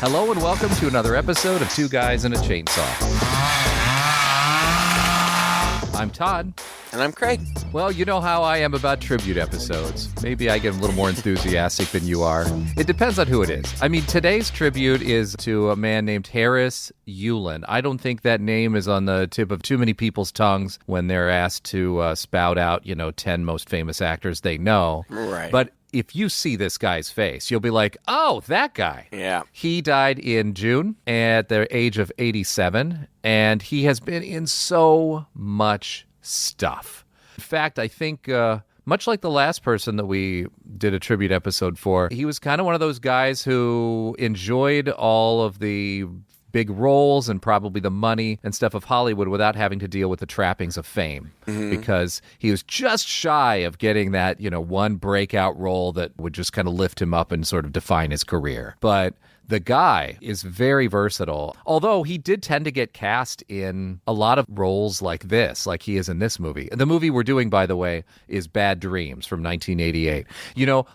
Hello and welcome to another episode of Two Guys and a Chainsaw. I'm Todd. And I'm Craig. Well, you know how I am about tribute episodes. Maybe I get a little more enthusiastic than you are. It depends on who it is. I mean, today's tribute is to a man named Harris Yulin. I don't think that name is on the tip of too many people's tongues when they're asked to spout out, 10 most famous actors they know. Right. But if you see this guy's face, you'll be like, oh, that guy. Yeah. He died in June at the age of 87, and he has been in so much stuff. In fact, I think much like the last person that we did a tribute episode for, he was kind of one of those guys who enjoyed all of the big roles and probably the money and stuff of Hollywood without having to deal with the trappings of fame, because he was just shy of getting that, one breakout role that would just kind of lift him up and sort of define his career. But the guy is very versatile, although he did tend to get cast in a lot of roles like this, like he is in this movie. The movie we're doing, by the way, is Bad Dreams from 1988.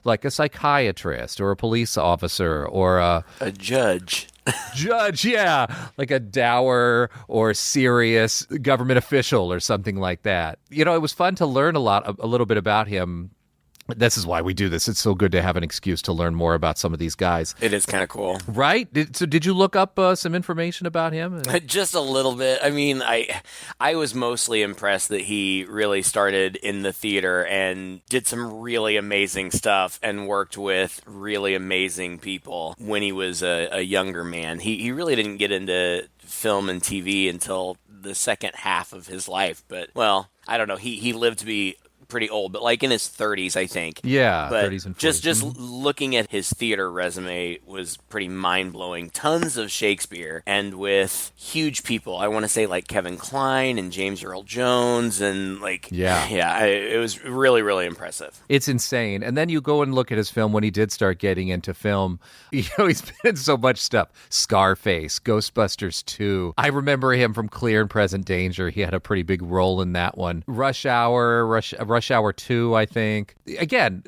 Like a psychiatrist or a police officer or a judge. Judge, yeah, like a dour or serious government official or something like that. It was fun to learn a little bit about him. This is why we do this. It's so good to have an excuse to learn more about some of these guys. It is kind of cool. Right? Did you look up some information about him? Just a little bit. I mean, I was mostly impressed that he really started in the theater and did some really amazing stuff and worked with really amazing people when he was a younger man. He really didn't get into film and TV until the second half of his life. But, well, I don't know. He lived to be pretty old, but like in his 30s, I think. Yeah, but 30s and 40s. Just looking at his theater resume was pretty mind-blowing. Tons of Shakespeare, and with huge people. I want to say like Kevin Kline and James Earl Jones, and it was really, really impressive. It's insane. And then you go and look at his film when he did start getting into film. He's been in so much stuff. Scarface, Ghostbusters 2. I remember him from Clear and Present Danger. He had a pretty big role in that one. Rush Hour 2, I think. Again,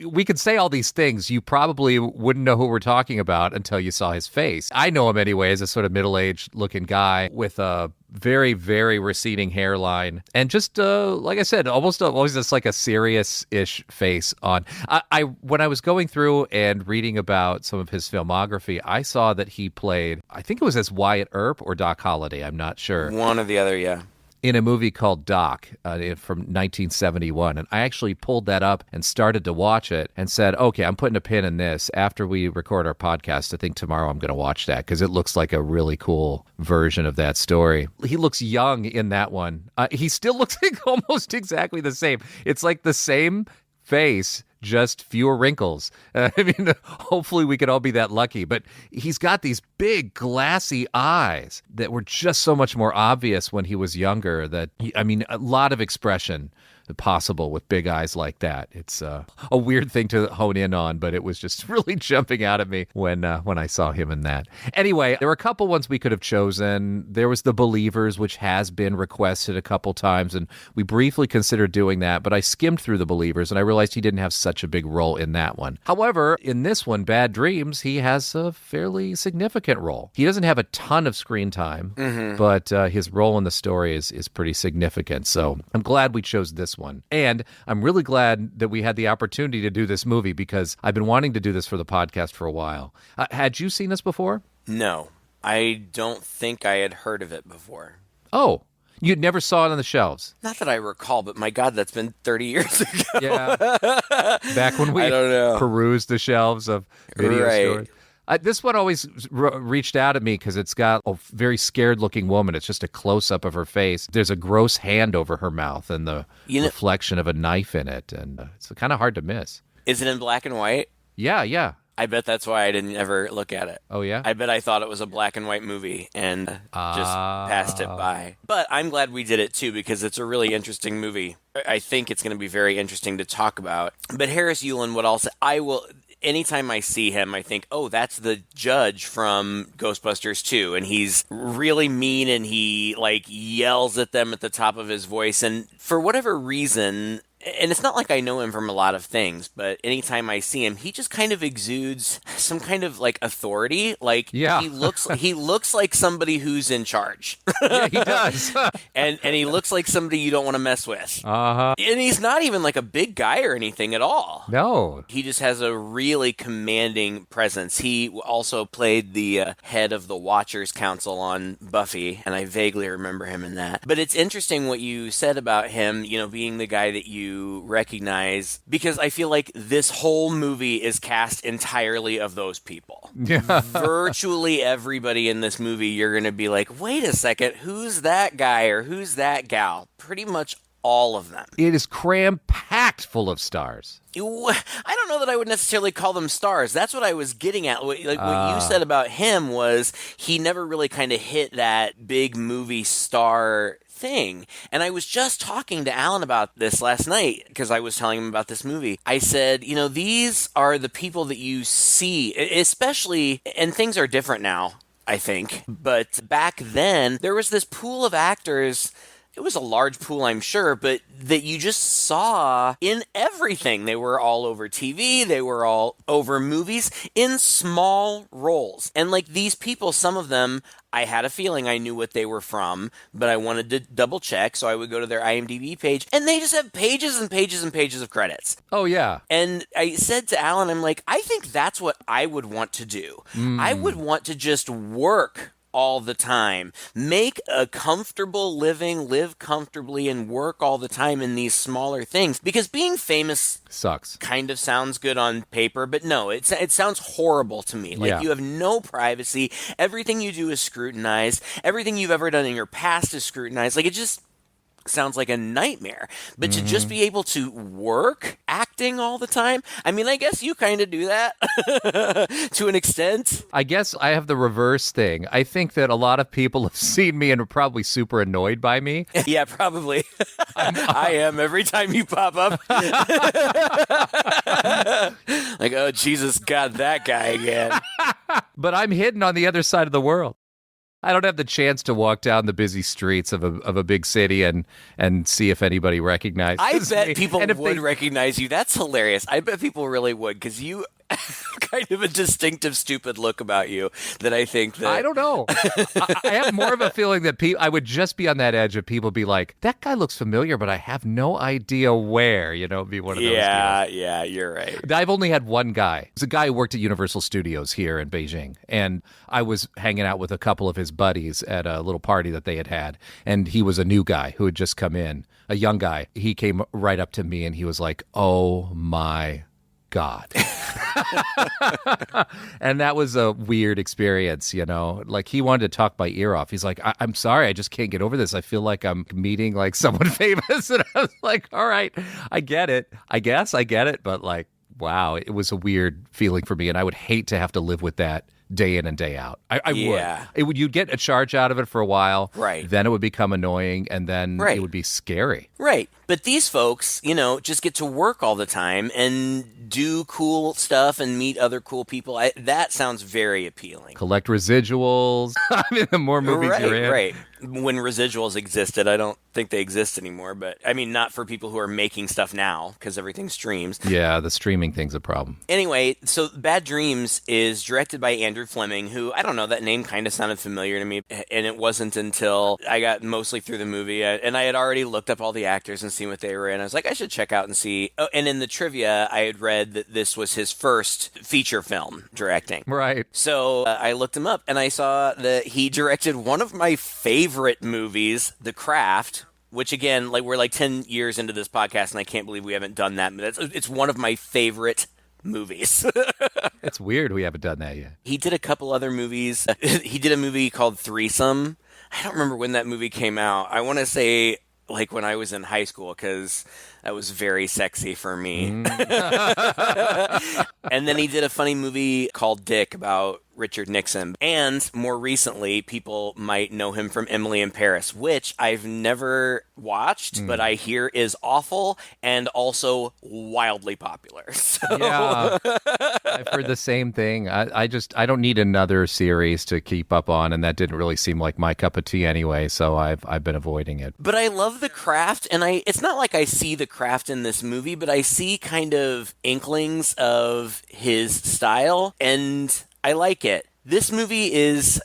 we could say all these things. You probably wouldn't know who we're talking about until you saw his face. I know him anyway as a sort of middle-aged looking guy with a very, very receding hairline. And just, like I said, almost always just like a serious-ish face on. When I was going through and reading about some of his filmography, I saw that he played, I think it was as Wyatt Earp or Doc Holliday. I'm not sure. One or the other, yeah. In a movie called Doc from 1971. And I actually pulled that up and started to watch it and said, okay, I'm putting a pin in this. After we record our podcast, I think tomorrow I'm going to watch that because it looks like a really cool version of that story. He looks young in that one. He still looks like almost exactly the same. It's like the same face, just fewer wrinkles. Hopefully we could all be that lucky. But he's got these big glassy eyes that were just so much more obvious when he was younger. A lot of expression possible with big eyes like that. It's a weird thing to hone in on, but it was just really jumping out at me when I saw him in that. Anyway, there were a couple ones we could have chosen. There was The Believers, which has been requested a couple times, and we briefly considered doing that, but I skimmed through The Believers, and I realized he didn't have such a big role in that one. However, in this one, Bad Dreams, he has a fairly significant role. He doesn't have a ton of screen time, but his role in the story is pretty significant, so I'm glad we chose this one. And I'm really glad that we had the opportunity to do this movie because I've been wanting to do this for the podcast for a while. Had you seen this before? No, I don't think I had heard of it before. Oh, you never saw it on the shelves? Not that I recall, but my God, that's been 30 years ago. Yeah. Back when we perused the shelves of video stores. This one always reached out at me because it's got a very scared-looking woman. It's just a close-up of her face. There's a gross hand over her mouth and the reflection of a knife in it, and it's kind of hard to miss. Is it in black and white? Yeah. I bet that's why I didn't ever look at it. Oh, yeah? I bet I thought it was a black and white movie and just passed it by. But I'm glad we did it, too, because it's a really interesting movie. I think it's going to be very interesting to talk about. But Harris Yulin, what I'll say, anytime I see him, I think, oh, that's the judge from Ghostbusters 2. And he's really mean and he, yells at them at the top of his voice. And for whatever reason, and it's not like I know him from a lot of things, but anytime I see him, he just kind of exudes some kind of like authority. Like he looks like somebody who's in charge. Yeah, he does. and he looks like somebody you don't want to mess with. Uh-huh. And he's not even like a big guy or anything at all. No. He just has a really commanding presence. He also played the head of the Watchers Council on Buffy, and I vaguely remember him in that. But it's interesting what you said about him, you know, being the guy that you recognize, because I feel like this whole movie is cast entirely of those people. Yeah. Virtually everybody in this movie, you're going to be like, wait a second, who's that guy or who's that gal? Pretty much all of them. It is cram-packed full of stars. I don't know that I would necessarily call them stars. That's what I was getting at. What you said about him was he never really kind of hit that big movie star thing. And I was just talking to Alan about this last night because I was telling him about this movie. I said, you know, these are the people that you see, especially, and things are different now, I think. But back then, there was this pool of actors. It was a large pool, I'm sure, but that you just saw in everything. They were all over TV. They were all over movies in small roles. And like these people, some of them, I had a feeling I knew what they were from, but I wanted to double check. So I would go to their IMDb page and they just have pages and pages and pages of credits. Oh, yeah. And I said to Alan, I'm like, I think that's what I would want to do. I would want to just work all the time, make a comfortable living, live comfortably, and work all the time in these smaller things. Because being famous sucks. Kind of sounds good on paper, but no, it sounds horrible to me. Like you have no privacy. Everything you do is scrutinized. Everything you've ever done in your past is scrutinized. Like it just sounds like a nightmare. But to just be able to work acting all the time, I mean, I guess you kind of do that to an extent. I guess I have the reverse thing. I think that a lot of people have seen me and are probably super annoyed by me. Yeah, probably. I am every time you pop up. Like, oh, Jesus, got that guy again. But I'm hidden on the other side of the world. I don't have the chance to walk down the busy streets of a big city and see if anybody recognizes me. I bet people would recognize you. That's hilarious. I bet people really would, because you kind of a distinctive, stupid look about you that I think that... I don't know. I have more of a feeling that I would just be on that edge of people be like, that guy looks familiar, but I have no idea where, you know, be one of those deals. Yeah, you're right. I've only had one guy. It's a guy who worked at Universal Studios here in Beijing, and I was hanging out with a couple of his buddies at a little party that they had, and he was a new guy who had just come in, a young guy. He came right up to me, and he was like, oh my God. And that was a weird experience, you know, like he wanted to talk my ear off. He's like, I'm sorry, I just can't get over this. I feel like I'm meeting like someone famous. And I was like, all right, I get it. I guess I get it. But like, wow, it was a weird feeling for me. And I would hate to have to live with that day in and day out. I would. You'd get a charge out of it for a while. Right. Then it would become annoying, and then it would be scary. Right. But these folks, you know, just get to work all the time and do cool stuff and meet other cool people. That sounds very appealing. Collect residuals. I mean, the more movies you're in. Right. When residuals existed, I don't think they exist anymore. But, I mean, not for people who are making stuff now, because everything streams. Yeah, the streaming thing's a problem. Anyway, so Bad Dreams is directed by Andrew Fleming, who, I don't know, that name kind of sounded familiar to me. And it wasn't until I got mostly through the movie, and I had already looked up all the actors and seen what they were in. I was like, I should check out and see. Oh, and in the trivia, I had read that this was his first feature film directing. Right. So I looked him up, and I saw that he directed one of my favorite movies, The Craft, which, again, like we're like 10 years into this podcast, and I can't believe we haven't done that. It's one of my favorite movies. It's weird we haven't done that yet. He did a couple other movies. He did a movie called Threesome. I don't remember when that movie came out. I want to say like when I was in high school, because that was very sexy for me. And then he did a funny movie called Dick about Richard Nixon. And more recently, people might know him from Emily in Paris, which I've never watched, but I hear is awful and also wildly popular. So. Yeah, I've heard the same thing. I don't need another series to keep up on, and that didn't really seem like my cup of tea anyway, so I've been avoiding it. But I love The Craft, and it's not like I see The craft in this movie, but I see kind of inklings of his style, and I like it. This movie is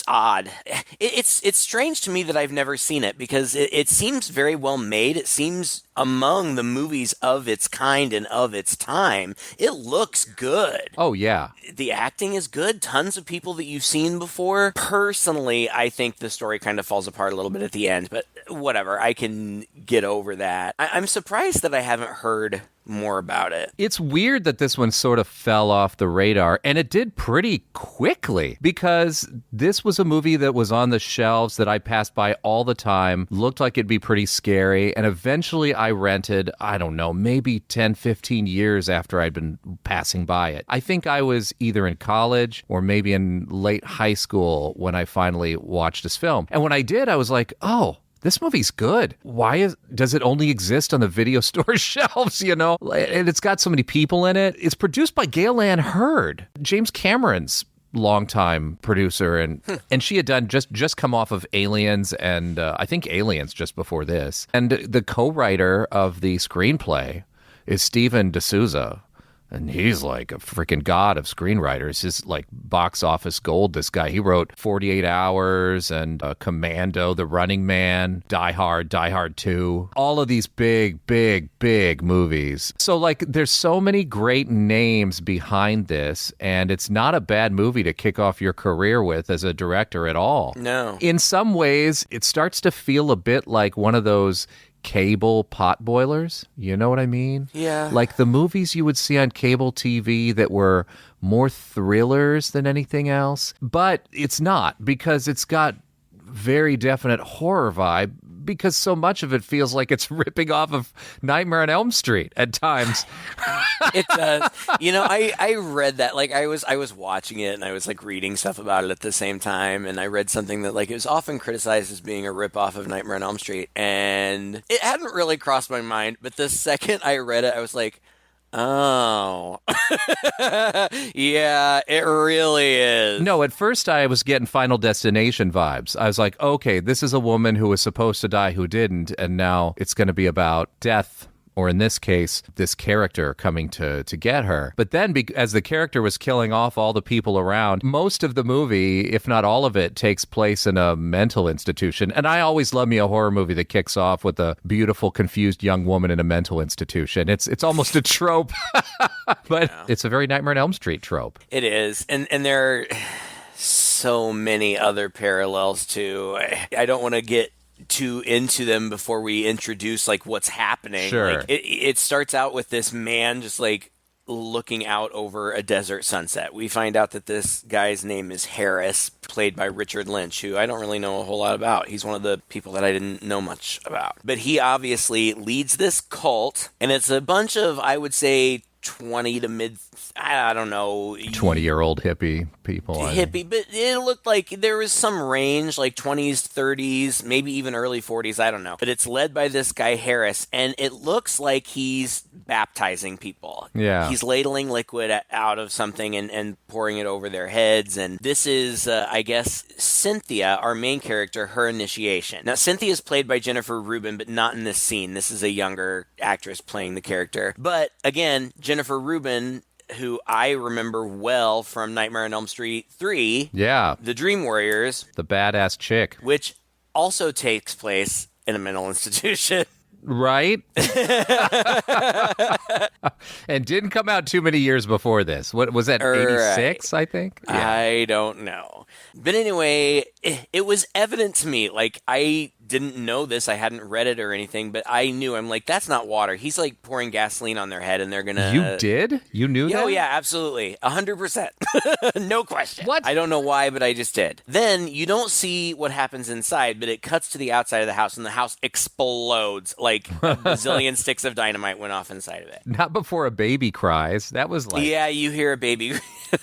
odd. It's strange to me that I've never seen it because it seems very well made. It seems among the movies of its kind and of its time. It looks good. Oh, yeah. The acting is good. Tons of people that you've seen before. Personally, I think the story kind of falls apart a little bit at the end, but whatever. I can get over that. I'm surprised that I haven't heard more about it. It's weird that this one sort of fell off the radar, and it did pretty quickly because this was a movie that was on the shelves that I passed by all the time, looked like it'd be pretty scary, and eventually I rented, I don't know, maybe 10, 15 years after I'd been passing by it. I think I was either in college or maybe in late high school when I finally watched this film. And when I did, I was like, oh, this movie's good. Why does it only exist on the video store shelves, you know? And it's got so many people in it. It's produced by Gail Ann Hurd, James Cameron's longtime producer, and she had done just come off of Aliens and I think Aliens just before this. And the co-writer of the screenplay is Steven D'Souza. And he's like a freaking god of screenwriters. He's like box office gold, this guy. He wrote 48 Hours and Commando, The Running Man, Die Hard 2. All of these big movies. So like there's so many great names behind this, and it's not a bad movie to kick off your career with as a director at all. No. In some ways, it starts to feel a bit like one of those cable pot boilers. You know what I mean? Yeah. Like the movies you would see on cable TV that were more thrillers than anything else. But it's not, because it's got very definite horror vibe, because so much of it feels like it's ripping off of Nightmare on Elm Street at times. It does. You know, I read that, like I was watching it and I was like reading stuff about it at the same time, and I read something that like it was often criticized as being a ripoff of Nightmare on Elm Street, and it hadn't really crossed my mind, but the second I read it, I was like, oh, yeah, it really is. No, at first I was getting Final Destination vibes. I was like, okay, this is a woman who was supposed to die who didn't, and now it's going to be about death, or in this case, this character coming to get her. But then, as the character was killing off all the people around, most of the movie, if not all of it, takes place in a mental institution. And I always love me a horror movie that kicks off with a beautiful, confused young woman in a mental institution. It's almost a trope, but it's a very Nightmare on Elm Street trope. It is, and there are so many other parallels too. I don't want to get too into them before we introduce like what's happening. Sure. Like, it starts out with this man just like looking out over a desert sunset. We find out that this guy's name is Harris, played by Richard Lynch, who I don't really know a whole lot about. He's one of the people that I didn't know much about. But he obviously leads this cult, and it's a bunch of, I would say, 20 to mid, I don't know, 20-year-old hippie people. Hippie, but it looked like there was some range, like 20s, 30s, maybe even early 40s, I don't know. But it's led by this guy Harris, and it looks like he's baptizing people. Yeah. He's ladling liquid out of something and pouring it over their heads, and this is, I guess, Cynthia, our main character, her initiation. Now, Cynthia is played by Jennifer Rubin, but not in this scene. This is a younger actress playing the character. But, again, Jennifer Rubin, who I remember well from Nightmare on Elm Street 3. Yeah. The Dream Warriors. The badass chick. Which also takes place in a mental institution. Right? And didn't come out too many years before this. What was that, 86, I think? Yeah. I don't know. But anyway, it was evident to me, like, I didn't know this, I hadn't read it or anything, but I knew, I'm like, that's not water. He's like pouring gasoline on their head and they're gonna... You did? You knew that? Oh yeah, absolutely. 100%. No question. What? I don't know why, but I just did. Then you don't see what happens inside, but it cuts to the outside of the house and the house explodes. Like a bazillion sticks of dynamite went off inside of it. Not before a baby cries. That was like... Yeah, you hear a baby.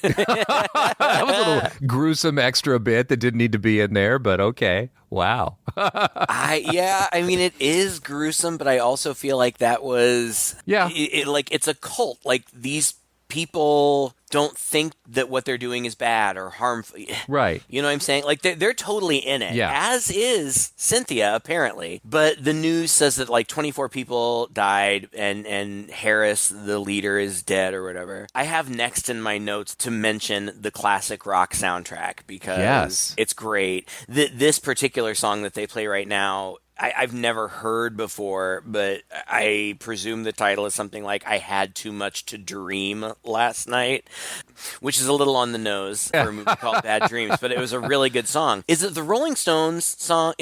That was a little gruesome extra bit that didn't need to be in there, but okay. Wow. I mean, it is gruesome, but I also feel like that was... Yeah. Like, it's a cult. Like, these people don't think that what they're doing is bad or harmful. Right. You know what I'm saying? Like, they're totally in it, Yeah. as is Cynthia, apparently. But the news says that, like, 24 people died, and Harris, the leader, is dead or whatever. I have next in my notes to mention the classic rock soundtrack, because it's great. This particular song that they play right now, I've never heard before, but I presume the title is something like "I Had Too Much to Dream Last Night," which is a little on the nose for a movie called Bad Dreams, but it was a really good song. Is it the Rolling Stones song?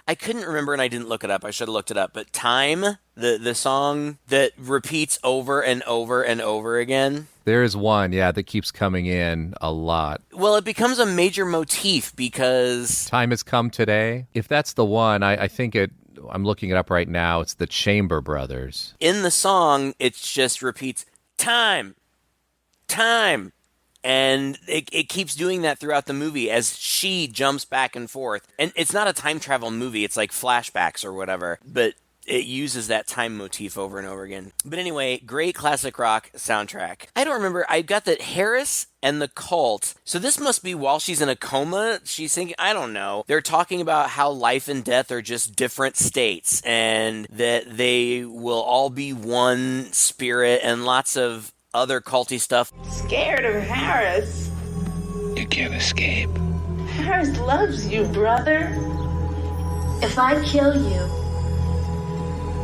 I couldn't remember, and I didn't look it up. I should have looked it up. But Time, the song that repeats over and over and over again. There is one, that keeps coming in a lot. Well, it becomes a major motif because... Time Has Come Today. If that's the one, I think I'm looking it up right now. It's the Chamber Brothers. In the song, it just repeats, time, time. And it keeps doing that throughout the movie as she jumps back and forth. And it's not a time travel movie. It's like flashbacks or whatever. But it uses that time motif over and over again. But anyway, great classic rock soundtrack. I don't remember. I got that Harris and the cult. So this must be while she's in a coma. She's thinking, I don't know. They're talking about how life and death are just different states. And that they will all be one spirit and lots of other culty stuff. Scared of Harris? You can't escape. Harris loves you, brother. If I kill you,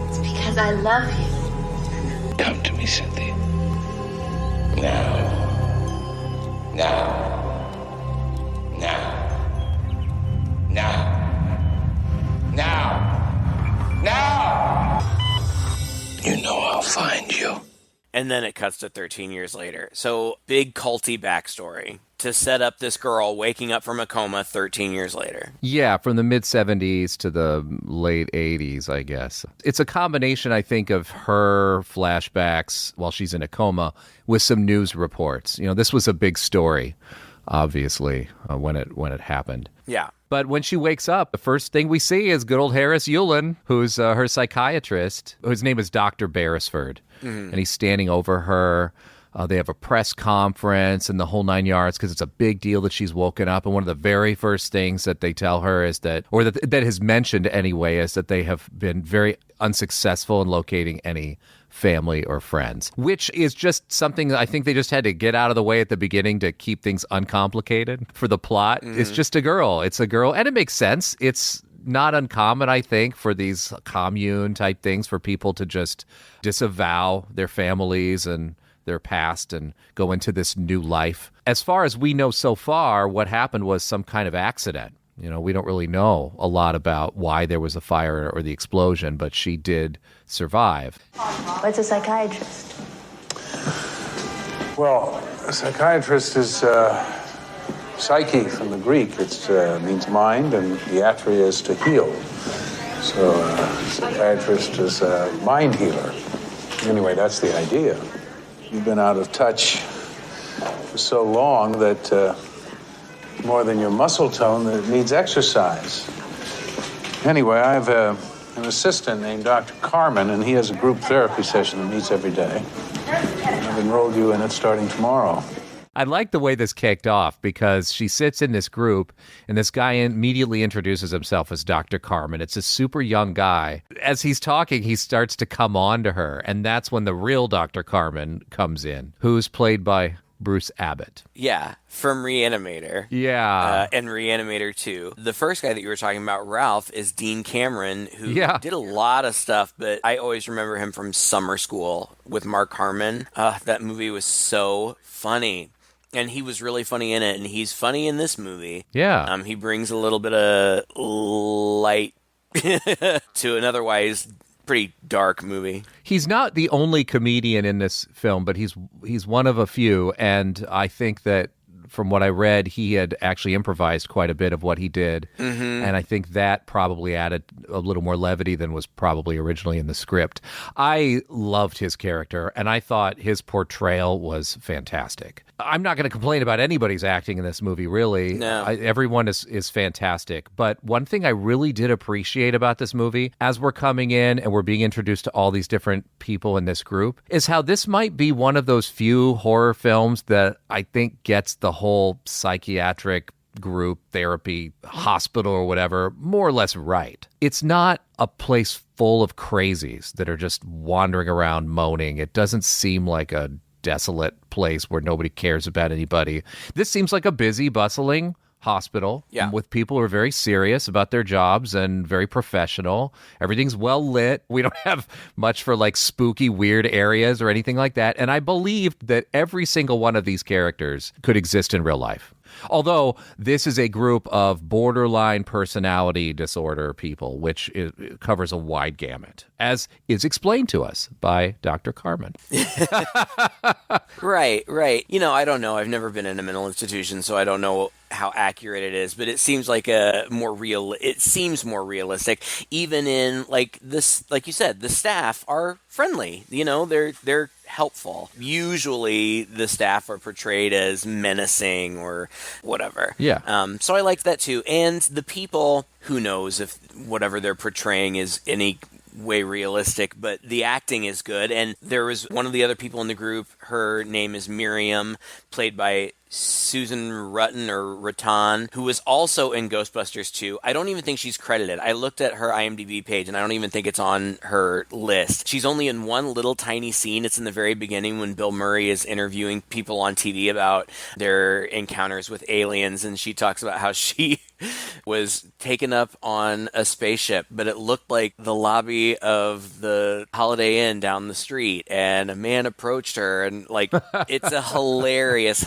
it's because I love you. Come to me, Cynthia. Now. Now. Now. Now. Now. Now. You know I'll find you. And then it cuts to 13 years later. So, big culty backstory to set up this girl waking up from a coma 13 years later. Yeah, from the mid-'70s to the late 80s, I guess. It's a combination, I think, of her flashbacks while she's in a coma with some news reports. You know, this was a big story, obviously, when it happened. Yeah. But when she wakes up, the first thing we see is good old Harris Yulin, who's her psychiatrist, whose name is Dr. Beresford. Mm-hmm. And he's standing over her. They have a press conference and the whole 9 yards because it's a big deal that she's woken up. And one of the very first things that they tell her is that is mentioned anyway, is that they have been very unsuccessful in locating any family or friends, which is just something that I think they just had to get out of the way at the beginning to keep things uncomplicated for the plot. Mm-hmm. It's just a girl. It's a girl. And it makes sense. It's not uncommon, I think, for these commune type things for people to just disavow their families and their past and go into this new life. As far as we know so far, what happened was some kind of accident. You know, we don't really know a lot about why there was a fire or the explosion, but she did survive. What's a psychiatrist? Well, a psychiatrist is psyche from the Greek. It means mind, and iatria is to heal. So a psychiatrist is a mind healer. Anyway, that's the idea. You've been out of touch for so long that more than your muscle tone, that it needs exercise. Anyway, I have an assistant named Dr. Carmen, and he has a group therapy session that meets every day. I've enrolled you in it starting tomorrow. I like the way this kicked off because she sits in this group and this guy immediately introduces himself as Dr. Carmen. It's a super young guy. As he's talking, he starts to come on to her, and that's when the real Dr. Carmen comes in, who's played by Bruce Abbott. Yeah, from Reanimator. Yeah. And Reanimator 2. The first guy that you were talking about, Ralph, is Dean Cameron, who did a lot of stuff, but I always remember him from Summer School with Mark Harmon. That movie was so funny. And he was really funny in it, and he's funny in this movie. Yeah. He brings a little bit of light to an otherwise pretty dark movie. He's not the only comedian in this film, but he's one of a few, and I think that from what I read, he had actually improvised quite a bit of what he did. And I think that probably added a little more levity than was probably originally in the script. I loved his character, and I thought his portrayal was fantastic. I'm not going to complain about anybody's acting in this movie, really. No. Everyone is fantastic. But one thing I really did appreciate about this movie, as we're coming in and we're being introduced to all these different people in this group, is how this might be one of those few horror films that I think gets the whole psychiatric group, therapy, hospital, or whatever, more or less right. It's not a place full of crazies that are just wandering around moaning. It doesn't seem like a desolate place where nobody cares about anybody. This seems like a busy, bustling hospital with people who are very serious about their jobs and very professional. Everything's well lit. We don't have much for like spooky, weird areas or anything like that. And I believed that every single one of these characters could exist in real life. Although this is a group of borderline personality disorder people, which covers a wide gamut, as is explained to us by Dr. Carmen. Right. I don't know. I've never been in a mental institution, so I don't know how accurate it is, but it seems like it seems more realistic. Even in like this, like you said, the staff are friendly. They're helpful. Usually the staff are portrayed as menacing or whatever. Yeah. So I liked that too. And the people, who knows if whatever they're portraying is any way realistic, but the acting is good. And there was one of the other people in the group, her name is Miriam, played by Susan Rattan, who was also in Ghostbusters 2. I don't even think she's credited. I looked at her IMDb page, and I don't even think it's on her list. She's only in one little tiny scene. It's in the very beginning when Bill Murray is interviewing people on TV about their encounters with aliens, and she talks about how she was taken up on a spaceship, but it looked like the lobby of the Holiday Inn down the street, and a man approached her, and it's a hilarious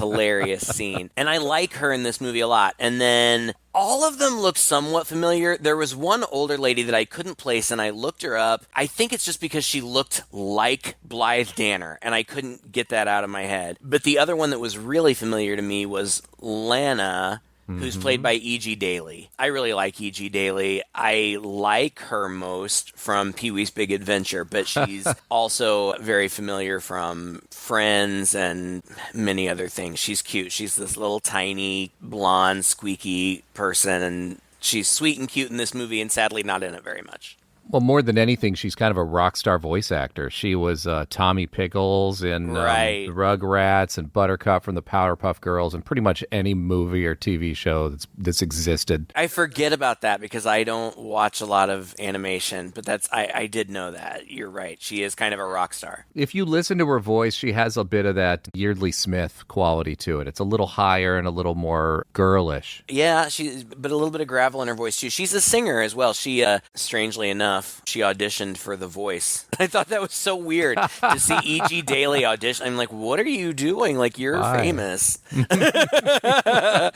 scene. And I like her in this movie a lot. And then all of them look somewhat familiar. There was one older lady that I couldn't place, and I looked her up. I think it's just because she looked like Blythe Danner, and I couldn't get that out of my head. But the other one that was really familiar to me was Lana, who's played by E.G. Daily. I really like E.G. Daily. I like her most from Pee-wee's Big Adventure, but she's also very familiar from Friends and many other things. She's cute. She's this little tiny, blonde, squeaky person, and she's sweet and cute in this movie, and sadly not in it very much. Well, more than anything, she's kind of a rock star voice actor. She was Tommy Pickles in Rugrats and Buttercup from the Powerpuff Girls and pretty much any movie or TV show that's existed. I forget about that because I don't watch a lot of animation, but I did know that. You're right. She is kind of a rock star. If you listen to her voice, she has a bit of that Yeardley Smith quality to it. It's a little higher and a little more girlish. Yeah, but a little bit of gravel in her voice too. She's a singer as well. She, strangely enough, she auditioned for The Voice. I thought that was so weird to see E.G. Daily audition. I'm like, what are you doing? Like, you're famous. But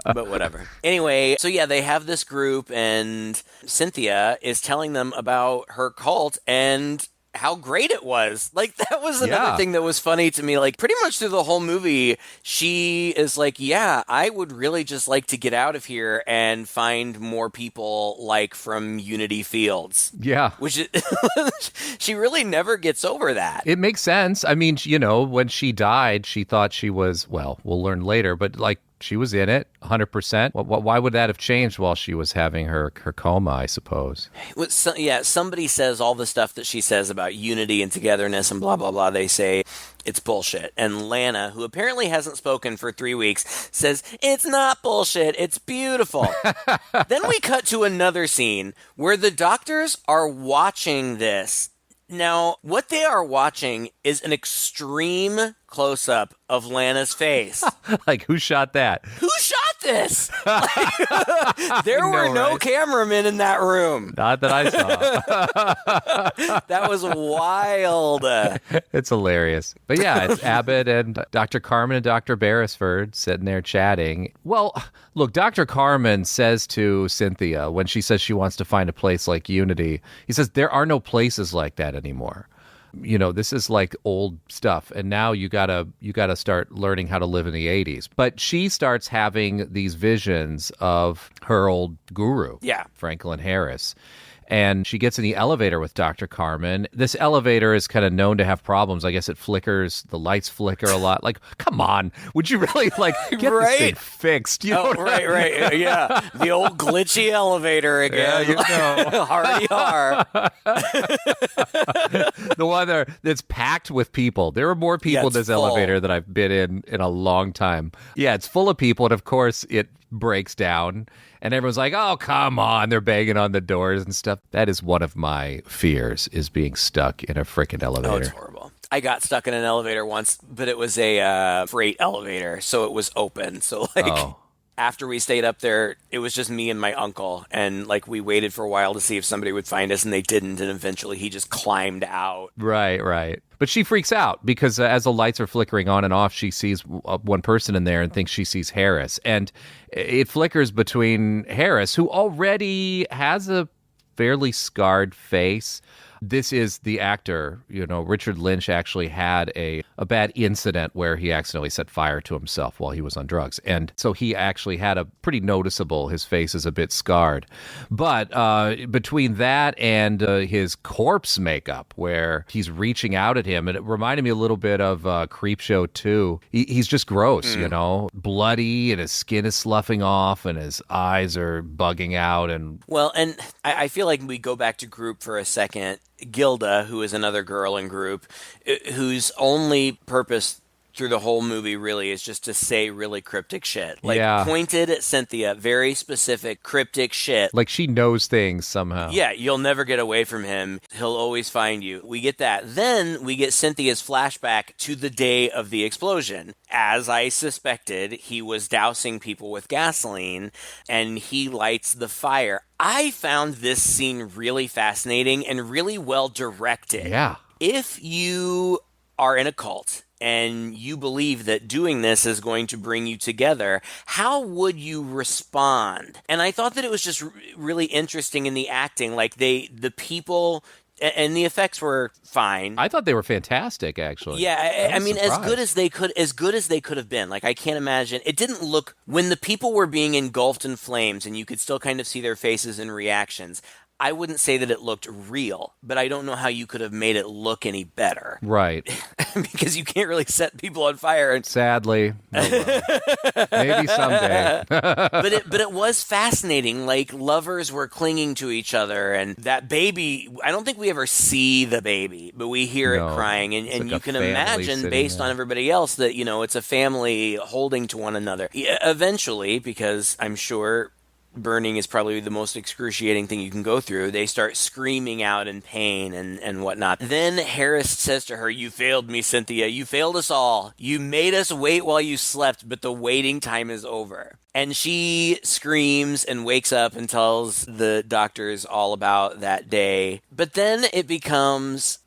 whatever. Anyway, so yeah, they have this group, and Cynthia is telling them about her cult and how great it was. Like, that was another thing that was funny to me. Like, pretty much through the whole movie, she is like, yeah, I would really just like to get out of here and find more people like from Unity Fields. Yeah. Which is, she really never gets over that. It makes sense. I mean, when she died, she thought she was, well, we'll learn later, but like, she was in it 100%. Why would that have changed while she was having her coma, I suppose? Somebody says all the stuff that she says about unity and togetherness and blah, blah, blah. They say it's bullshit. And Lana, who apparently hasn't spoken for 3 weeks, says, it's not bullshit. It's beautiful. Then we cut to another scene where the doctors are watching this. Now, what they are watching is an extreme close-up of Lana's face. Like, who shot that? Who shot this? There were no cameramen in that room. Not that I saw. That was wild. It's hilarious. But yeah, it's Abbott and Dr. Carmen and Dr. Beresford sitting there chatting. Well, look, Dr. Carmen says to Cynthia when she says she wants to find a place like Unity, he says, there are no places like that anymore. this is like old stuff. And now you gotta start learning how to live in the 80s. But she starts having these visions of her old guru, Franklin Harris. And she gets in the elevator with Dr. Carmen. This elevator is kind of known to have problems. I guess it flickers. The lights flicker a lot. Like, come on. Would you really, get this thing fixed? You know right. Yeah. The old glitchy elevator again. Yeah, Hardy har. The one that's packed with people. There are more people in this elevator than I've been in a long time. Yeah, it's full of people. And, of course, it breaks down. And everyone's like, oh, come on. They're banging on the doors and stuff. That is one of my fears, is being stuck in a freaking elevator. Oh, it's horrible. I got stuck in an elevator once, but it was a freight elevator, so it was open. So, after we stayed up there, it was just me and my uncle. And, we waited for a while to see if somebody would find us, and they didn't. And eventually he just climbed out. Right. But she freaks out because as the lights are flickering on and off, she sees one person in there and thinks she sees Harris. And it flickers between Harris, who already has a fairly scarred face. This is the actor. Richard Lynch actually had a bad incident where he accidentally set fire to himself while he was on drugs. And so he actually had a pretty noticeable, his face is a bit scarred. But between that and his corpse makeup, where he's reaching out at him, and it reminded me a little bit of Creepshow 2. He's just gross, bloody, and his skin is sloughing off, and his eyes are bugging out. And I feel like we go back to group for a second. Gilda, who is another girl in group, whose only purpose through the whole movie really is just to say really cryptic shit. Pointed at Cynthia, very specific cryptic shit. Like she knows things somehow. Yeah, you'll never get away from him. He'll always find you. We get that. Then we get Cynthia's flashback to the day of the explosion. As I suspected, he was dousing people with gasoline, and he lights the fire. I found this scene really fascinating and really well directed. Yeah. If you are in a cult and you believe that doing this is going to bring you together, how would you respond? And I thought that it was just really interesting in the acting. The people, and the effects were fine. I thought they were fantastic, actually. Yeah, I mean, as good as they could have been. I can't imagine. It didn't look, when the people were being engulfed in flames and you could still kind of see their faces and reactions, I wouldn't say that it looked real, but I don't know how you could have made it look any better. Right. Because you can't really set people on fire. Sadly. Oh, well. Maybe someday. But it was fascinating. Lovers were clinging to each other, and that baby, I don't think we ever see the baby, but we hear it crying. And you can imagine, based on everybody else, that, it's a family holding to one another. Eventually, because I'm sure burning is probably the most excruciating thing you can go through, they start screaming out in pain and whatnot. Then Harris says to her, "You failed me, Cynthia. You failed us all. You made us wait while you slept, but the waiting time is over." And she screams and wakes up and tells the doctors all about that day. But then it becomes...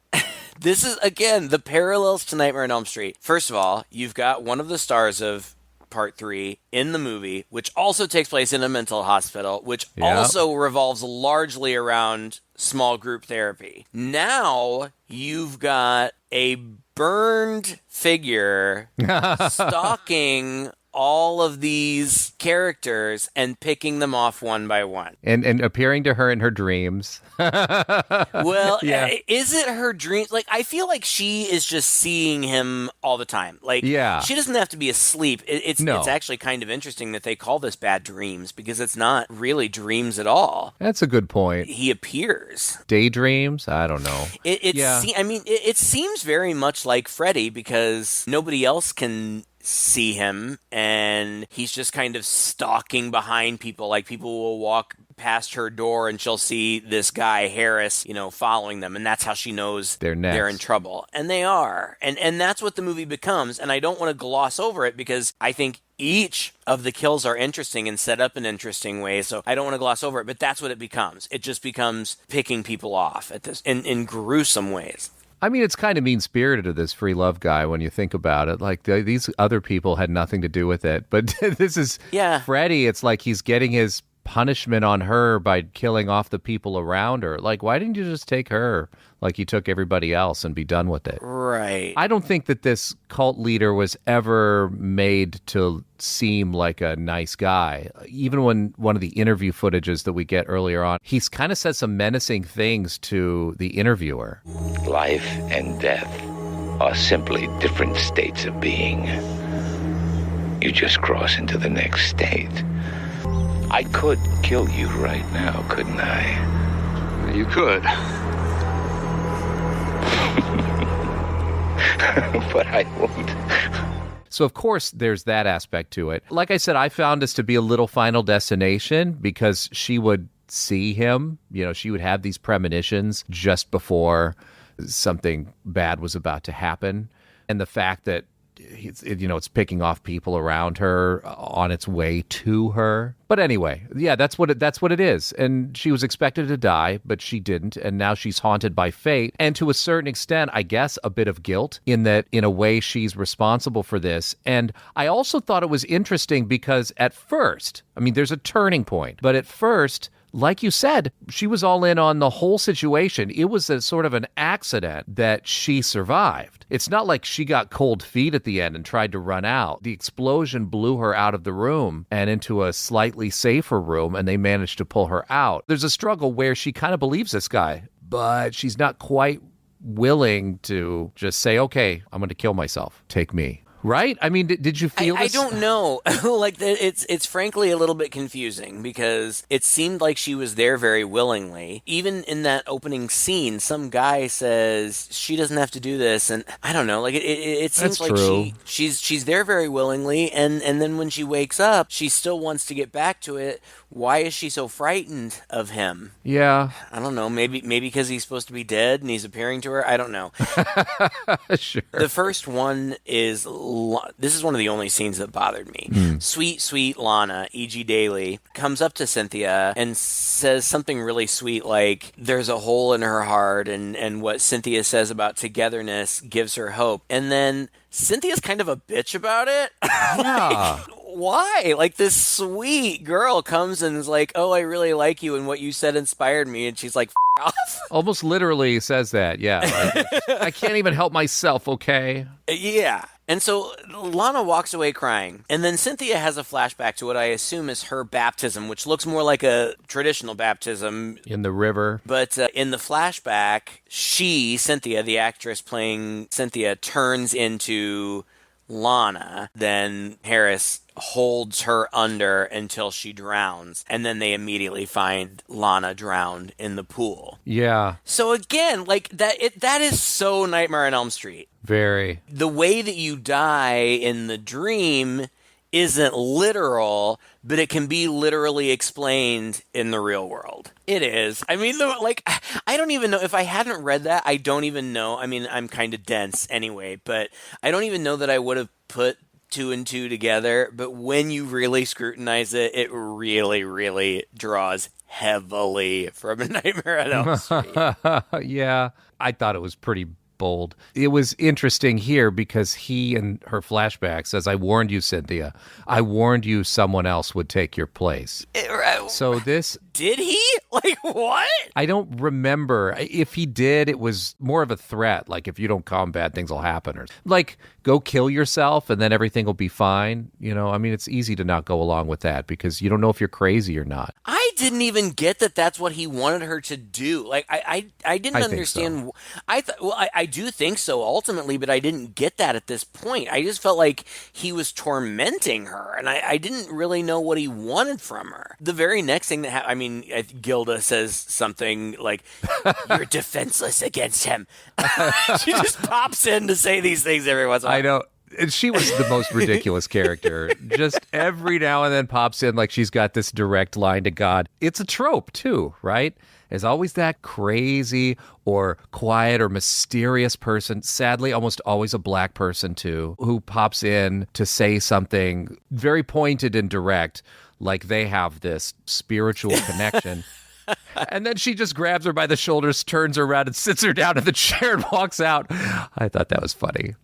This is, again, the parallels to Nightmare on Elm Street. First of all, you've got one of the stars of Part 3 in the movie, which also takes place in a mental hospital, which also revolves largely around small group therapy. Now you've got a burned figure stalking all of these characters and picking them off one by one. And appearing to her in her dreams. Well, is it her dreams? I feel like she is just seeing him all the time. She doesn't have to be asleep. It's actually kind of interesting that they call this bad dreams, because it's not really dreams at all. That's a good point. He appears. Daydreams? I don't know. It seems very much like Freddy, because nobody else can see him, and he's just kind of stalking behind people. People will walk past her door and she'll see this guy Harris, following them, and that's how she knows they're in trouble. And they are. And that's what the movie becomes. And I don't want to gloss over it, because I think each of the kills are interesting and set up in interesting ways, so I don't want to gloss over it, but that's what it becomes. It just becomes picking people off at this in gruesome ways. I mean, it's kind of mean-spirited of this free love guy when you think about it. These other people had nothing to do with it. But this is Freddy. It's like he's getting his punishment on her by killing off the people around her. Like, why didn't you just take her like you took everybody else and be done with it? Right. I don't think that this cult leader was ever made to seem like a nice guy. Even when one of the interview footages that we get earlier on, he's kind of said some menacing things to the interviewer. Life and death are simply different states of being. You just cross into the next state. I could kill you right now, couldn't I? You could. But I won't. So, of course, there's that aspect to it. Like I said, I found this to be a little Final Destination because she would see him. You know, she would have these premonitions just before something bad was about to happen. And the fact that, it's picking off people around her on its way to her. But anyway, yeah, that's what it is. And she was expected to die, but she didn't. And now she's haunted by fate. And to a certain extent, I guess, a bit of guilt in that, in a way, she's responsible for this. And I also thought it was interesting because at first, there's a turning point. But at first, like you said, she was all in on the whole situation. It was a sort of an accident that she survived. It's not like she got cold feet at the end and tried to run out. The explosion blew her out of the room and into a slightly safer room, and they managed to pull her out. There's a struggle where she kind of believes this guy, but she's not quite willing to just say, okay, I'm going to kill myself. Take me. Right? Did you feel this? I don't know. It's frankly a little bit confusing because it seemed like she was there very willingly. Even in that opening scene, some guy says she doesn't have to do this, and I don't know. Like it seems That's like true. she's there very willingly, and then when she wakes up, she still wants to get back to it. Why is she so frightened of him? Yeah. I don't know. Maybe because he's supposed to be dead and he's appearing to her. I don't know. Sure. The first one is. This is one of the only scenes that bothered me. Sweet, sweet Lana, E.G. Daily, comes up to Cynthia and says something really sweet like, there's a hole in her heart, and what Cynthia says about togetherness gives her hope. And then Cynthia's kind of a bitch about it. Yeah. Why? Like, this sweet girl comes and is like, oh, I really like you, and what you said inspired me, and she's like, F off. Almost literally says that, yeah. I can't even help myself, okay? Yeah. And so Lana walks away crying. And then Cynthia has a flashback to what I assume is her baptism, which looks more like a traditional baptism. In the river. But in the flashback, Cynthia, the actress playing Cynthia, turns into Lana. Then Harris holds her under until she drowns. And then they immediately find Lana drowned in the pool. Yeah. So again, like that is so Nightmare on Elm Street. Very. The way that you die in the dream isn't literal, but it can be literally explained in the real world. It is. I don't even know. If I hadn't read that, I don't even know. I'm kind of dense anyway, but I don't even know that I would have put two and two together. But when you really scrutinize it, it really, really draws heavily from A Nightmare on Elm Street. Yeah. I thought it was pretty bold. It was interesting here because he, in her flashback, says, I warned you, Cynthia. I warned you someone else would take your place. So this... Did he? Like, what? I don't remember. If he did, it was more of a threat. Like, if you don't come, bad things will happen. Or like, go kill yourself and then everything will be fine. It's easy to not go along with that because you don't know if you're crazy or not. I didn't even get that that's what he wanted her to do. Like, I didn't understand. So. I do think so ultimately, but I didn't get that at this point. I just felt like he was tormenting her, and I didn't really know what he wanted from her. The very next thing that happened, Gilda says something like, you're defenseless against him. She just pops in to say these things every once in a while. I know. And she was the most ridiculous character. Just every now and then pops in like she's got this direct line to God. It's a trope, too, right? There's always that crazy or quiet or mysterious person, sadly almost always a black person, too, who pops in to say something very pointed and direct, like they have this spiritual connection. And then she just grabs her by the shoulders, turns her around, and sits her down in the chair and walks out. I thought that was funny.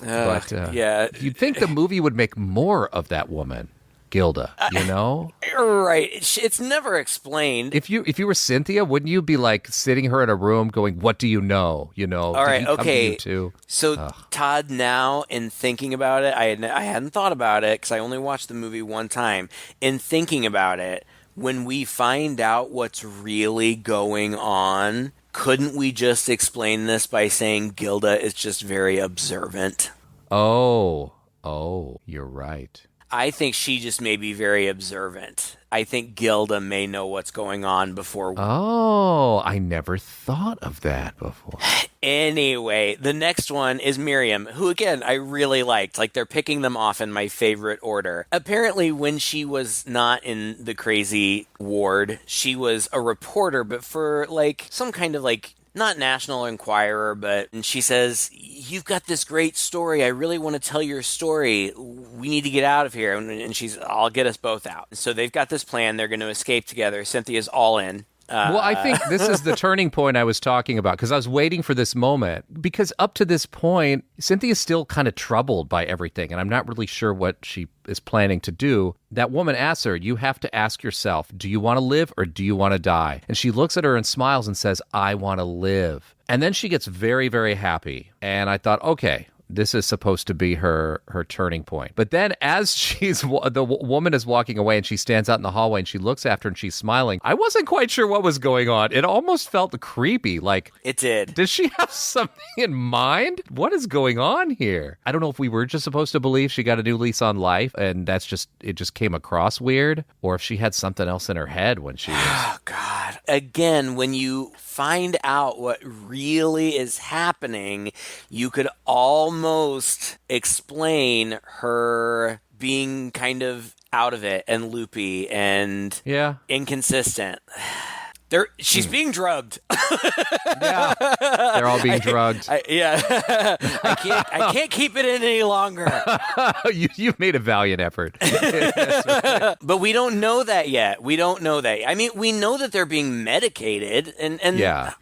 But yeah, you'd think the movie would make more of that woman. Gilda, you know? Right. It's never explained. If you were Cynthia, wouldn't you be like sitting her in a room going, what do you know? You know, all right, did he come to okay. you too? So, Todd, now in thinking about it, I hadn't thought about it because I only watched the movie one time. In thinking about it, when we find out what's really going on, couldn't we just explain this by saying Gilda is just very observant? Oh, you're right. I think she just may be very observant. I think Gilda may know what's going on before. Oh, I never thought of that before. Anyway, the next one is Miriam, who, again, I really liked. Like, they're picking them off in my favorite order. Apparently, when she was not in the crazy ward, she was a reporter, but for, like, some kind of, like, not National Enquirer, but and she says, you've got this great story. I really want to tell your story. We need to get out of here. And she's, I'll get us both out. So they've got this plan. They're going to escape together. Cynthia's all in. Well, I think this is the turning point I was talking about because I was waiting for this moment. Because up to this point, Cynthia's still kind of troubled by everything, and I'm not really sure what she is planning to do. That woman asks her, you have to ask yourself, do you want to live or do you want to die? And she looks at her and smiles and says, I want to live. And then she gets very, very happy. And I thought, okay, this is supposed to be her turning point. But then as the woman is walking away and she stands out in the hallway and she looks after her and she's smiling, I wasn't quite sure what was going on. It almost felt creepy. Like, it did. Does she have something in mind? What is going on here? I don't know if we were just supposed to believe she got a new lease on life and it just came across weird, or if she had something else in her head when she was... Oh, God. Again, when you find out what really is happening, you could almost explain her being kind of out of it and loopy and inconsistent. She's being drugged. Yeah, they're all being drugged. I can't keep it in any longer. You've made a valiant effort. But we don't know that yet. We don't know that. I mean, we know that they're being medicated, and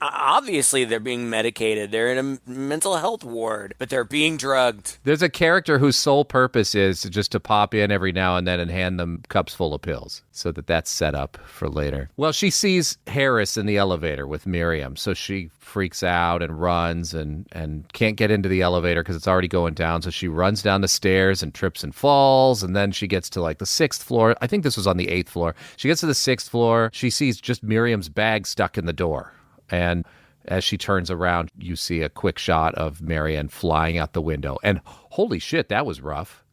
obviously they're being medicated. They're in a mental health ward, but they're being drugged. There's a character whose sole purpose is just to pop in every now and then and hand them cups full of pills, so that's set up for later. Well, she sees Harris in the elevator with Miriam, so she freaks out and runs and can't get into the elevator because it's already going down, so she runs down the stairs and trips and falls, and then she gets to like the 6th floor. I think this was on the 8th floor. She gets to the 6th floor. She sees just Miriam's bag stuck in the door, and as she turns around, you see a quick shot of Marianne flying out the window, and holy shit, that was rough.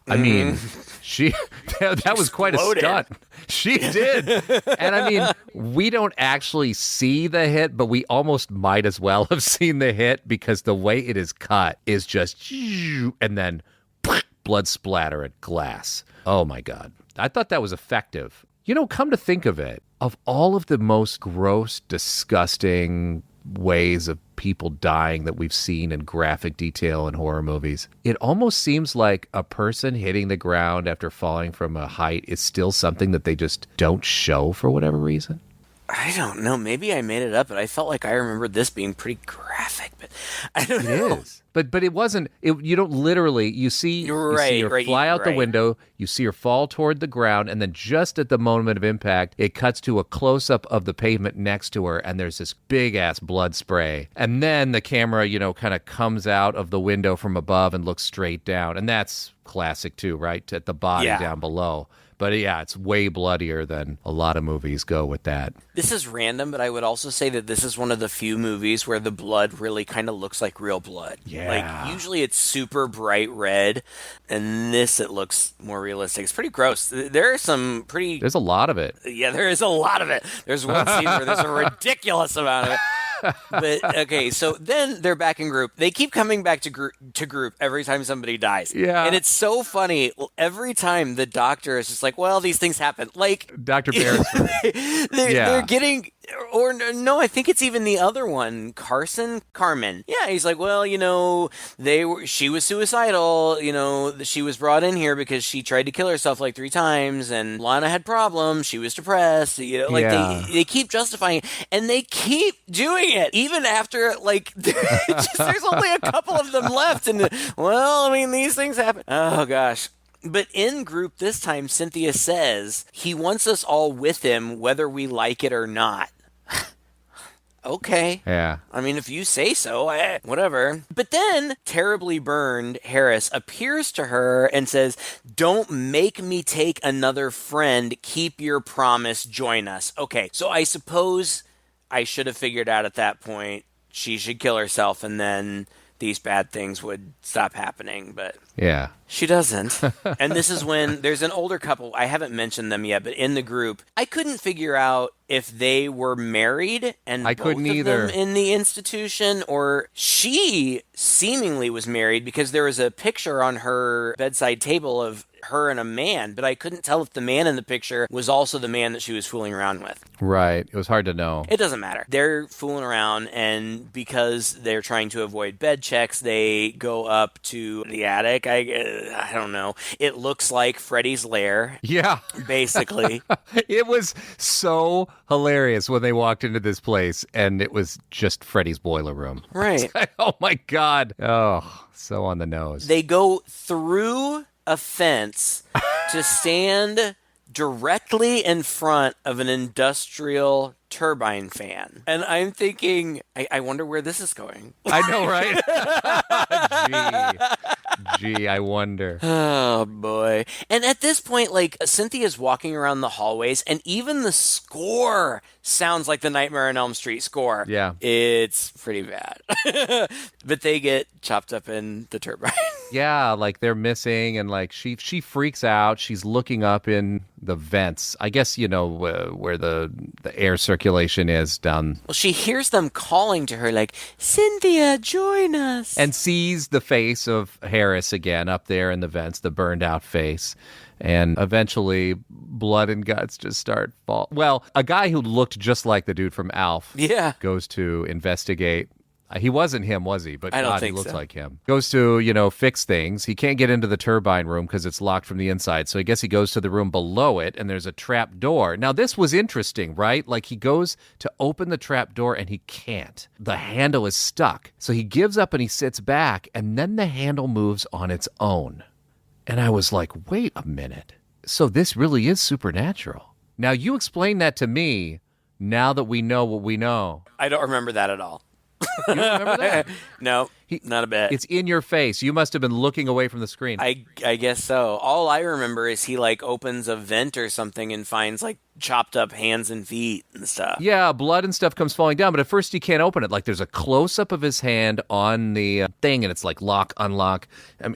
I mean, that was quite a stunt. She did. And I mean, we don't actually see the hit, but we almost might as well have seen the hit because the way it is cut is just, and then blood splatter at glass. Oh my God. I thought that was effective. You know, come to think of it, of all of the most gross, disgusting ways of people dying that we've seen in graphic detail in horror movies, it almost seems like a person hitting the ground after falling from a height is still something that they just don't show for whatever reason. I don't know. Maybe I made it up, but I felt like I remembered this being pretty graphic, but I don't know. It is. But it wasn't, you don't literally, you see her fly out the window, you see her fall toward the ground, and then just at the moment of impact, it cuts to a close-up of the pavement next to her, and there's this big-ass blood spray. And then the camera, kind of comes out of the window from above and looks straight down. And that's classic too, right? At the body down below. But yeah, it's way bloodier than a lot of movies go with that. This is random, but I would also say that this is one of the few movies where the blood really kind of looks like real blood. Yeah. Like, usually it's super bright red, and this, it looks more realistic. It's pretty gross. There are some pretty... There's a lot of it. Yeah, there is a lot of it. There's one scene where there's a ridiculous amount of it. But, okay, so then they're back in group. They keep coming back to group every time somebody dies. Yeah. And it's so funny. Every time the doctor is just like, well, these things happen. Like... Dr. Beresford. They're getting... Or no, I think it's even the other one, Carmen. Yeah, he's like, well, she was suicidal. She was brought in here because she tried to kill herself like 3 times, and Lana had problems. She was depressed. They keep justifying it, and they keep doing it even after there's only a couple of them left, and well, I mean, these things happen. Oh gosh. But in group this time, Cynthia says he wants us all with him whether we like it or not. Okay. Yeah. I mean, if you say so, whatever. But then, terribly burned Harris appears to her and says, "Don't make me take another friend. Keep your promise. Join us." Okay, so I suppose I should have figured out at that point she should kill herself and then these bad things would stop happening, but Yeah. she doesn't. And this is when there's an older couple. I haven't mentioned them yet, but in the group, I couldn't figure out if they were married and I both couldn't of either. them in the institution, or she seemingly was married because there was a picture on her bedside table of her and a man, but I couldn't tell if the man in the picture was also the man that she was fooling around with. Right. It was hard to know. It doesn't matter. They're fooling around, and because they're trying to avoid bed checks, they go up to the attic. I don't know. It looks like Freddy's lair, Yeah. basically. It was so hilarious when they walked into this place and it was just Freddy's boiler room. Right. Oh my God. Oh, so on the nose. They go through a fence to stand directly in front of an industrial turbine fan. And I'm thinking, I wonder where this is going. I know, right? Gee, I wonder. Oh, boy. And at this point, like, Cynthia's walking around the hallways, and even the score sounds like the Nightmare on Elm Street score. Yeah. It's pretty bad. But they get chopped up in the turbine. Yeah, like they're missing, and like she freaks out. She's looking up in the vents. I guess, you know, where the air circulation is down. Well, she hears them calling to her, like, "Cynthia, join us." And sees the face of Harris again up there in the vents, the burned out face. And eventually, blood and guts just start fall. Well, a guy who looked just like the dude from Alf Yeah. goes to investigate. He wasn't him, was he? But I don't God, he think looks so. like him. Goes to, you know, fix things. He can't get into the turbine room because it's locked from the inside. So I guess he goes to the room below it, and there's a trap door. Now, this was interesting, right? Like, he goes to open the trap door, and he can't. The handle is stuck. So he gives up, and he sits back, and then the handle moves on its own. And I was like, wait a minute. So this really is supernatural. Now, you explain that to me now that we know what we know. I don't remember that at all. You don't remember that? No, not a bit. It's in your face. You must have been looking away from the screen. I guess so. All I remember is he, like, opens a vent or something and finds, like, chopped up hands and feet and stuff. Yeah, blood and stuff comes falling down, but at first he can't open it. Like, there's a close-up of his hand on the thing, and it's like lock, unlock, and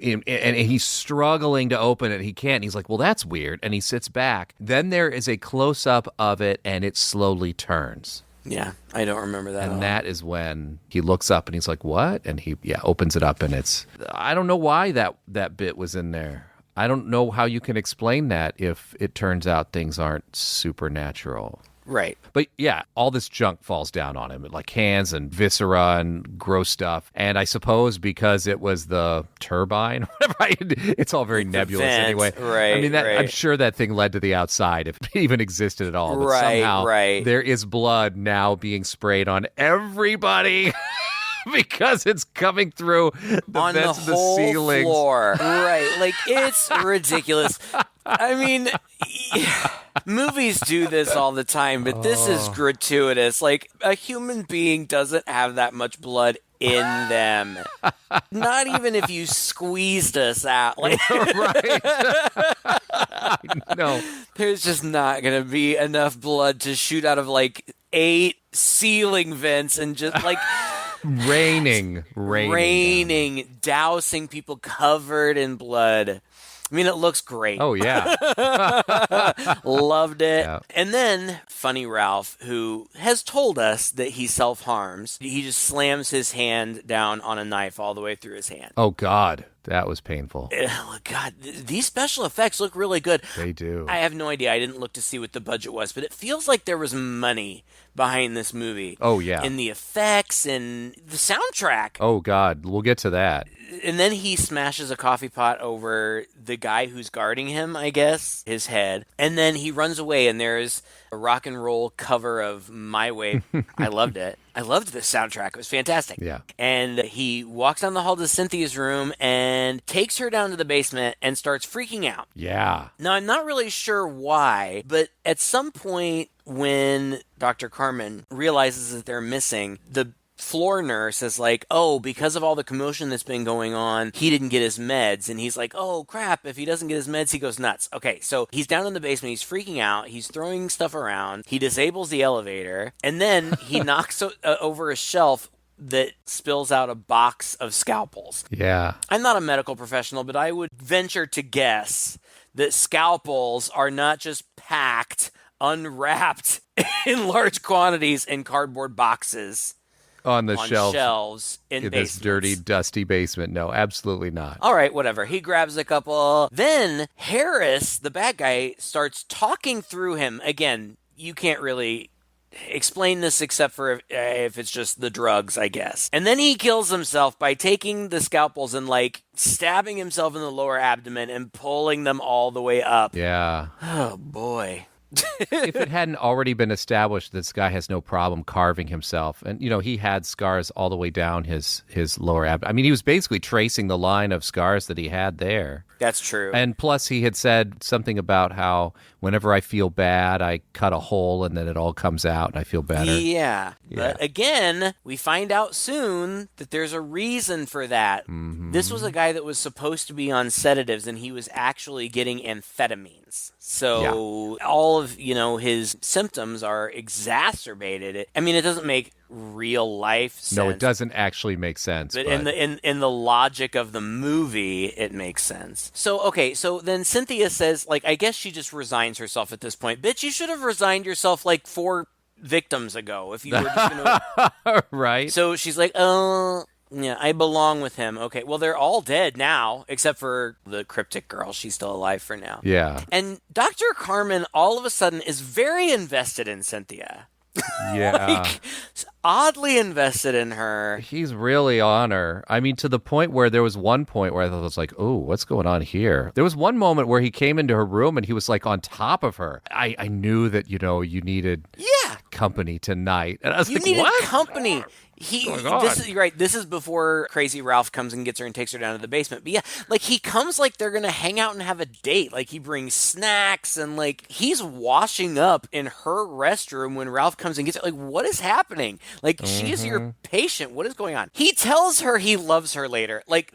he's struggling to open it. He can't. He's like, well, that's weird, and he sits back. Then there is a close-up of it, and it slowly turns. Yeah, I don't remember that at all. And that is when he looks up, and he's like, what? And he, opens it up, and it's... I don't know why that bit was in there. I don't know how you can explain that if it turns out things aren't supernatural. Right. But yeah, all this junk falls down on him, like hands and viscera and gross stuff. And I suppose because it was the turbine, whatever, it's all very nebulous vent, anyway. right, I mean, right. I'm sure that thing led to the outside if it even existed at all. But Right, somehow right. there is blood now being sprayed on everybody. Because it's coming through the On the vents of the whole ceilings. floor. Right. Like, it's ridiculous. I mean, movies do this all the time, but this is gratuitous. Like, a human being doesn't have that much blood in them. Not even if you squeezed us out. Like, Right. No. there's just not going to be enough blood to shoot out of, like, 8 ceiling vents and just, like... Raining. Dousing people covered in blood. I mean, it looks great. Oh, yeah. Loved it. Yeah. And then, funny Ralph, who has told us that he self-harms, he just slams his hand down on a knife all the way through his hand. Oh, God. That was painful. Oh, God, these special effects look really good. They do. I have no idea. I didn't look to see what the budget was, but it feels like there was money behind this movie. Oh, yeah. In the effects and the soundtrack. Oh, God. We'll get to that. And then he smashes a coffee pot over the guy who's guarding him, I guess, his head. And then he runs away, and there's a rock and roll cover of My Way. I loved it. I loved this soundtrack. It was fantastic. Yeah. And he walks down the hall to Cynthia's room and takes her down to the basement and starts freaking out. Yeah. Now, I'm not really sure why, but at some point when Dr. Carmen realizes that they're missing, the floor nurse is like, oh, because of all the commotion that's been going on, he didn't get his meds. And he's like, oh, crap, if he doesn't get his meds, he goes nuts. Okay, so he's down in the basement, he's freaking out, he's throwing stuff around, he disables the elevator, and then he knocks over a shelf that spills out a box of scalpels. Yeah. I'm not a medical professional, but I would venture to guess that scalpels are not just packed, unwrapped in large quantities in cardboard boxes On the on shelf. shelves in In basements. this dirty, dusty basement. No, absolutely not. All right, whatever. He grabs a couple. Then Harris, the bad guy, starts talking through him. Again, you can't really explain this except for if it's just the drugs, I guess. And then he kills himself by taking the scalpels and, like, stabbing himself in the lower abdomen and pulling them all the way up. Yeah. Oh, boy. If it hadn't already been established, this guy has no problem carving himself. And, you know, he had scars all the way down his lower abdomen. I mean, he was basically tracing the line of scars that he had there. That's true. And plus, he had said something about how whenever I feel bad, I cut a hole and then it all comes out and I feel better. Yeah. But again, we find out soon that there's a reason for that. Mm-hmm. This was a guy that was supposed to be on sedatives and he was actually getting amphetamines. So all of, you know, his symptoms are exacerbated. I mean, it doesn't make real life sense. No, it doesn't actually make sense. But in the logic of the movie, it makes sense. So, okay, so then Cynthia says, like, I guess she just resigns herself at this point. Bitch, you should have resigned yourself like 4 victims ago if you were just going to... Right. So she's like, oh... Yeah, I belong with him. Okay, well, they're all dead now, except for the cryptic girl. She's still alive for now. Yeah. And Dr. Carmen, all of a sudden, is very invested in Cynthia. Yeah. Like, oddly invested in her. He's really on her. I mean, to the point where there was one point where I thought, I was like, oh, what's going on here? There was one moment where he came into her room and he was like on top of her. I knew that, you know, you needed company tonight. And I was You like, needed what? company. What's going on? This is before Crazy Ralph comes and gets her and takes her down to the basement. But yeah, like he comes like they're gonna hang out and have a date. Like he brings snacks and like he's washing up in her restroom when Ralph comes and gets her. Like, what is happening? Like she is your patient. What is going on? He tells her he loves her later. Like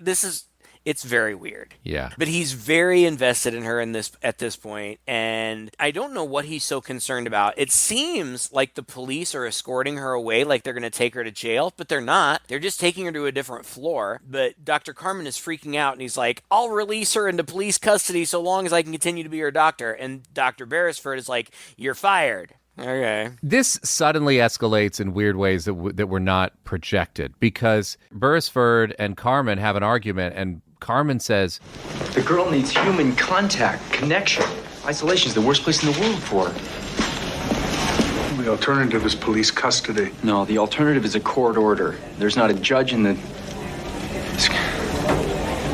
it's very weird. Yeah. But he's very invested in her at this point, and I don't know what he's so concerned about. It seems like the police are escorting her away, like they're going to take her to jail, but they're not. They're just taking her to a different floor. But Dr. Carmen is freaking out, and he's like, I'll release her into police custody so long as I can continue to be her doctor. And Dr. Beresford is like, you're fired. Okay. This suddenly escalates in weird ways that were not projected because Beresford and Carmen have an argument, and Carmen says, the girl needs human contact, connection. Isolation is the worst place in the world for her. The alternative is police custody. No, the alternative is a court order. There's not a judge in the...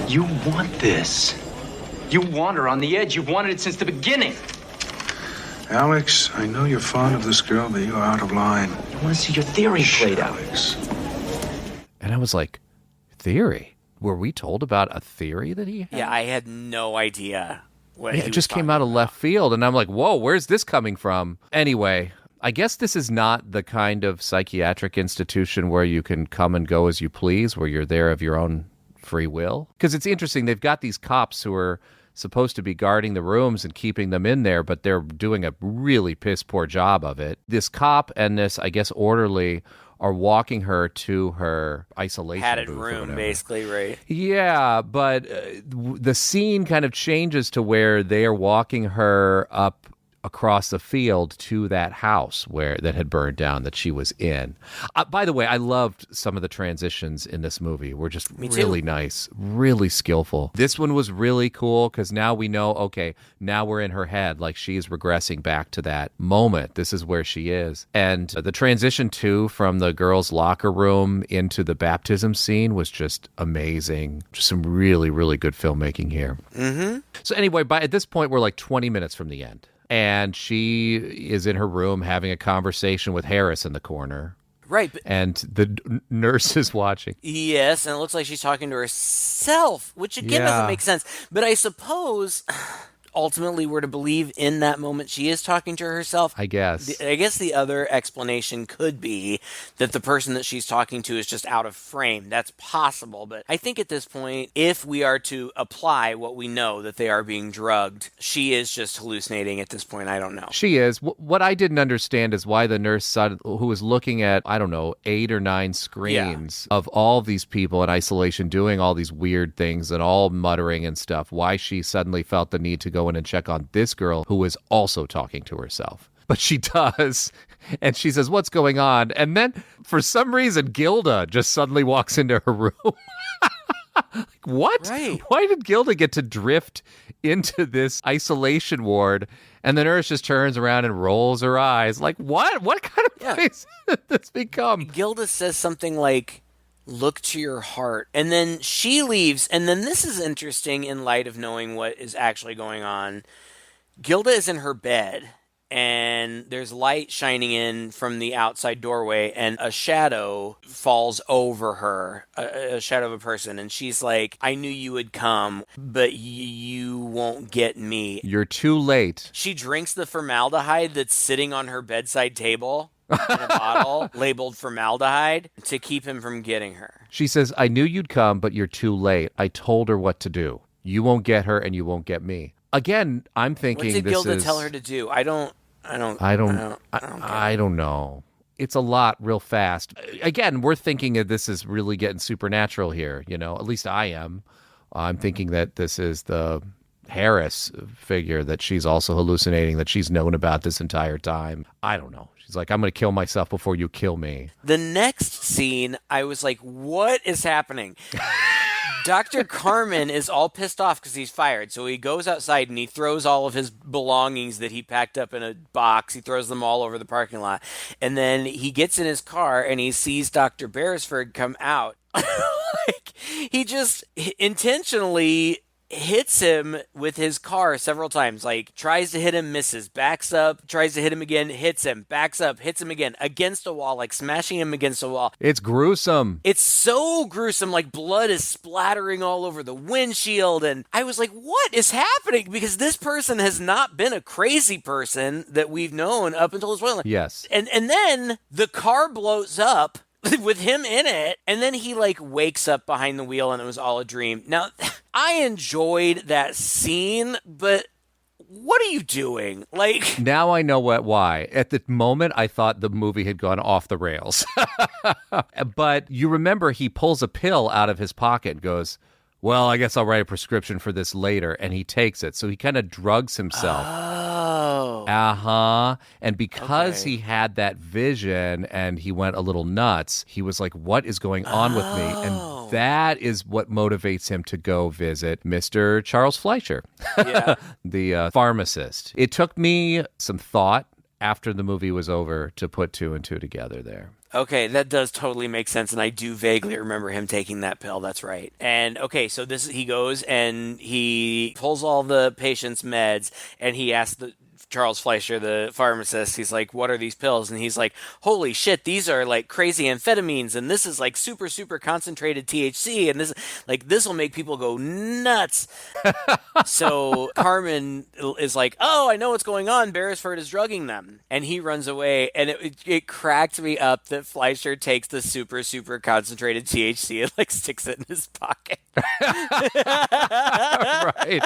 You want this. You want her on the edge. You've wanted it since the beginning. Alex, I know you're fond of this girl, but you're out of line. I want to see your theory played out. Alex. and I was like, theory? Were we told about a theory that he had? Yeah, I had no idea what Yeah, he it was just came talking out of about. left field, and I'm like, whoa, where's this coming from? Anyway, I guess this is not the kind of psychiatric institution where you can come and go as you please, where you're there of your own free will. Because it's interesting, they've got these cops who are supposed to be guarding the rooms and keeping them in there, but they're doing a really piss-poor job of it. This cop and this, I guess, orderly are walking her to her isolation Padded booth or room, whatever. basically, right? Yeah, but the scene kind of changes to where they are walking her up across the field to that house that had burned down that she was in. By the way, I loved some of the transitions in this movie. Were just really nice, really skillful. This one was really cool because now we know, okay, now we're in her head. Like she's regressing back to that moment. This is where she is. And the transition too from the girls' locker room into the baptism scene was just amazing. Just some really, really good filmmaking here. Mm-hmm. So anyway, at this point, we're like 20 minutes from the end. And she is in her room having a conversation with Harris in the corner. Right. And the nurse is watching. Yes, and it looks like she's talking to herself, which again doesn't make sense. But I suppose ultimately we're to believe in that moment she is talking to herself. I guess. I guess the other explanation could be that the person that she's talking to is just out of frame. That's possible. But I think at this point, if we are to apply what we know that they are being drugged, she is just hallucinating at this point. I don't know. She is. What I didn't understand is why the nurse who was looking at, 8 or 9 screens of all these people in isolation doing all these weird things and all muttering and stuff, why she suddenly felt the need to go in and check on this girl who is also talking to herself. But she does, and she says, what's going on? And then, for some reason, Gilda just suddenly walks into her room. What? Right. Why did Gilda get to drift into this isolation ward? And the nurse just turns around and rolls her eyes. Like, what? What kind of place did this become? Gilda says something like, look to your heart. And then she leaves. And then this is interesting in light of knowing what is actually going on. Gilda is in her bed, and there's light shining in from the outside doorway, and a shadow falls over her, a shadow of a person. And she's like, I knew you would come, but you won't get me. You're too late. She drinks the formaldehyde that's sitting on her bedside table in a bottle labeled formaldehyde to keep him from getting her. She says, I knew you'd come, but you're too late. I told her what to do. You won't get her, and you won't get me. Again, I'm thinking what did this Gilda is... tell her to do? I don't know. It's a lot real fast. Again, we're thinking that this is really getting supernatural here, At least I am. I'm thinking that this is the Harris figure, that she's also hallucinating, that she's known about this entire time. I don't know. She's like, I'm going to kill myself before you kill me. The next scene, I was like, what is happening? Dr. Carmen is all pissed off because he's fired. So he goes outside and he throws all of his belongings that he packed up in a box. He throws them all over the parking lot. And then he gets in his car and he sees Dr. Beresford come out. Like, he just intentionally hits him with his car several times, like tries to hit him, misses, backs up, tries to hit him again, hits him, backs up, hits him again, against a wall, like smashing him against a wall. It's gruesome. It's so gruesome, like blood is splattering all over the windshield, and I was like, what is happening? Because this person has not been a crazy person that we've known up until this point. Yes. And then the car blows up with him in it, and then he like wakes up behind the wheel and it was all a dream. Now, I enjoyed that scene, but what are you doing? Like, now I know why. At the moment, I thought the movie had gone off the rails. But you remember he pulls a pill out of his pocket and goes, well, I guess I'll write a prescription for this later. And he takes it. So he kind of drugs himself. oh. Uh-huh. And because he had that vision and he went a little nuts, he was like, what is going on with me? And that is what motivates him to go visit Mr. Charles Fleischer, the pharmacist. It took me some thought after the movie was over to put 2 and 2 together there. Okay, that does totally make sense, and I do vaguely remember him taking that pill. That's right. And okay, so he goes and he pulls all the patient's meds, and he asks Charles Fleischer, the pharmacist, he's like, what are these pills? And he's like, holy shit, these are like crazy amphetamines, and this is like super, super concentrated THC, and this will make people go nuts. So Carmen is like, oh, I know what's going on. Beresford is drugging them. And he runs away, and it cracked me up that Fleischer takes the super, super concentrated THC and like sticks it in his pocket. Right.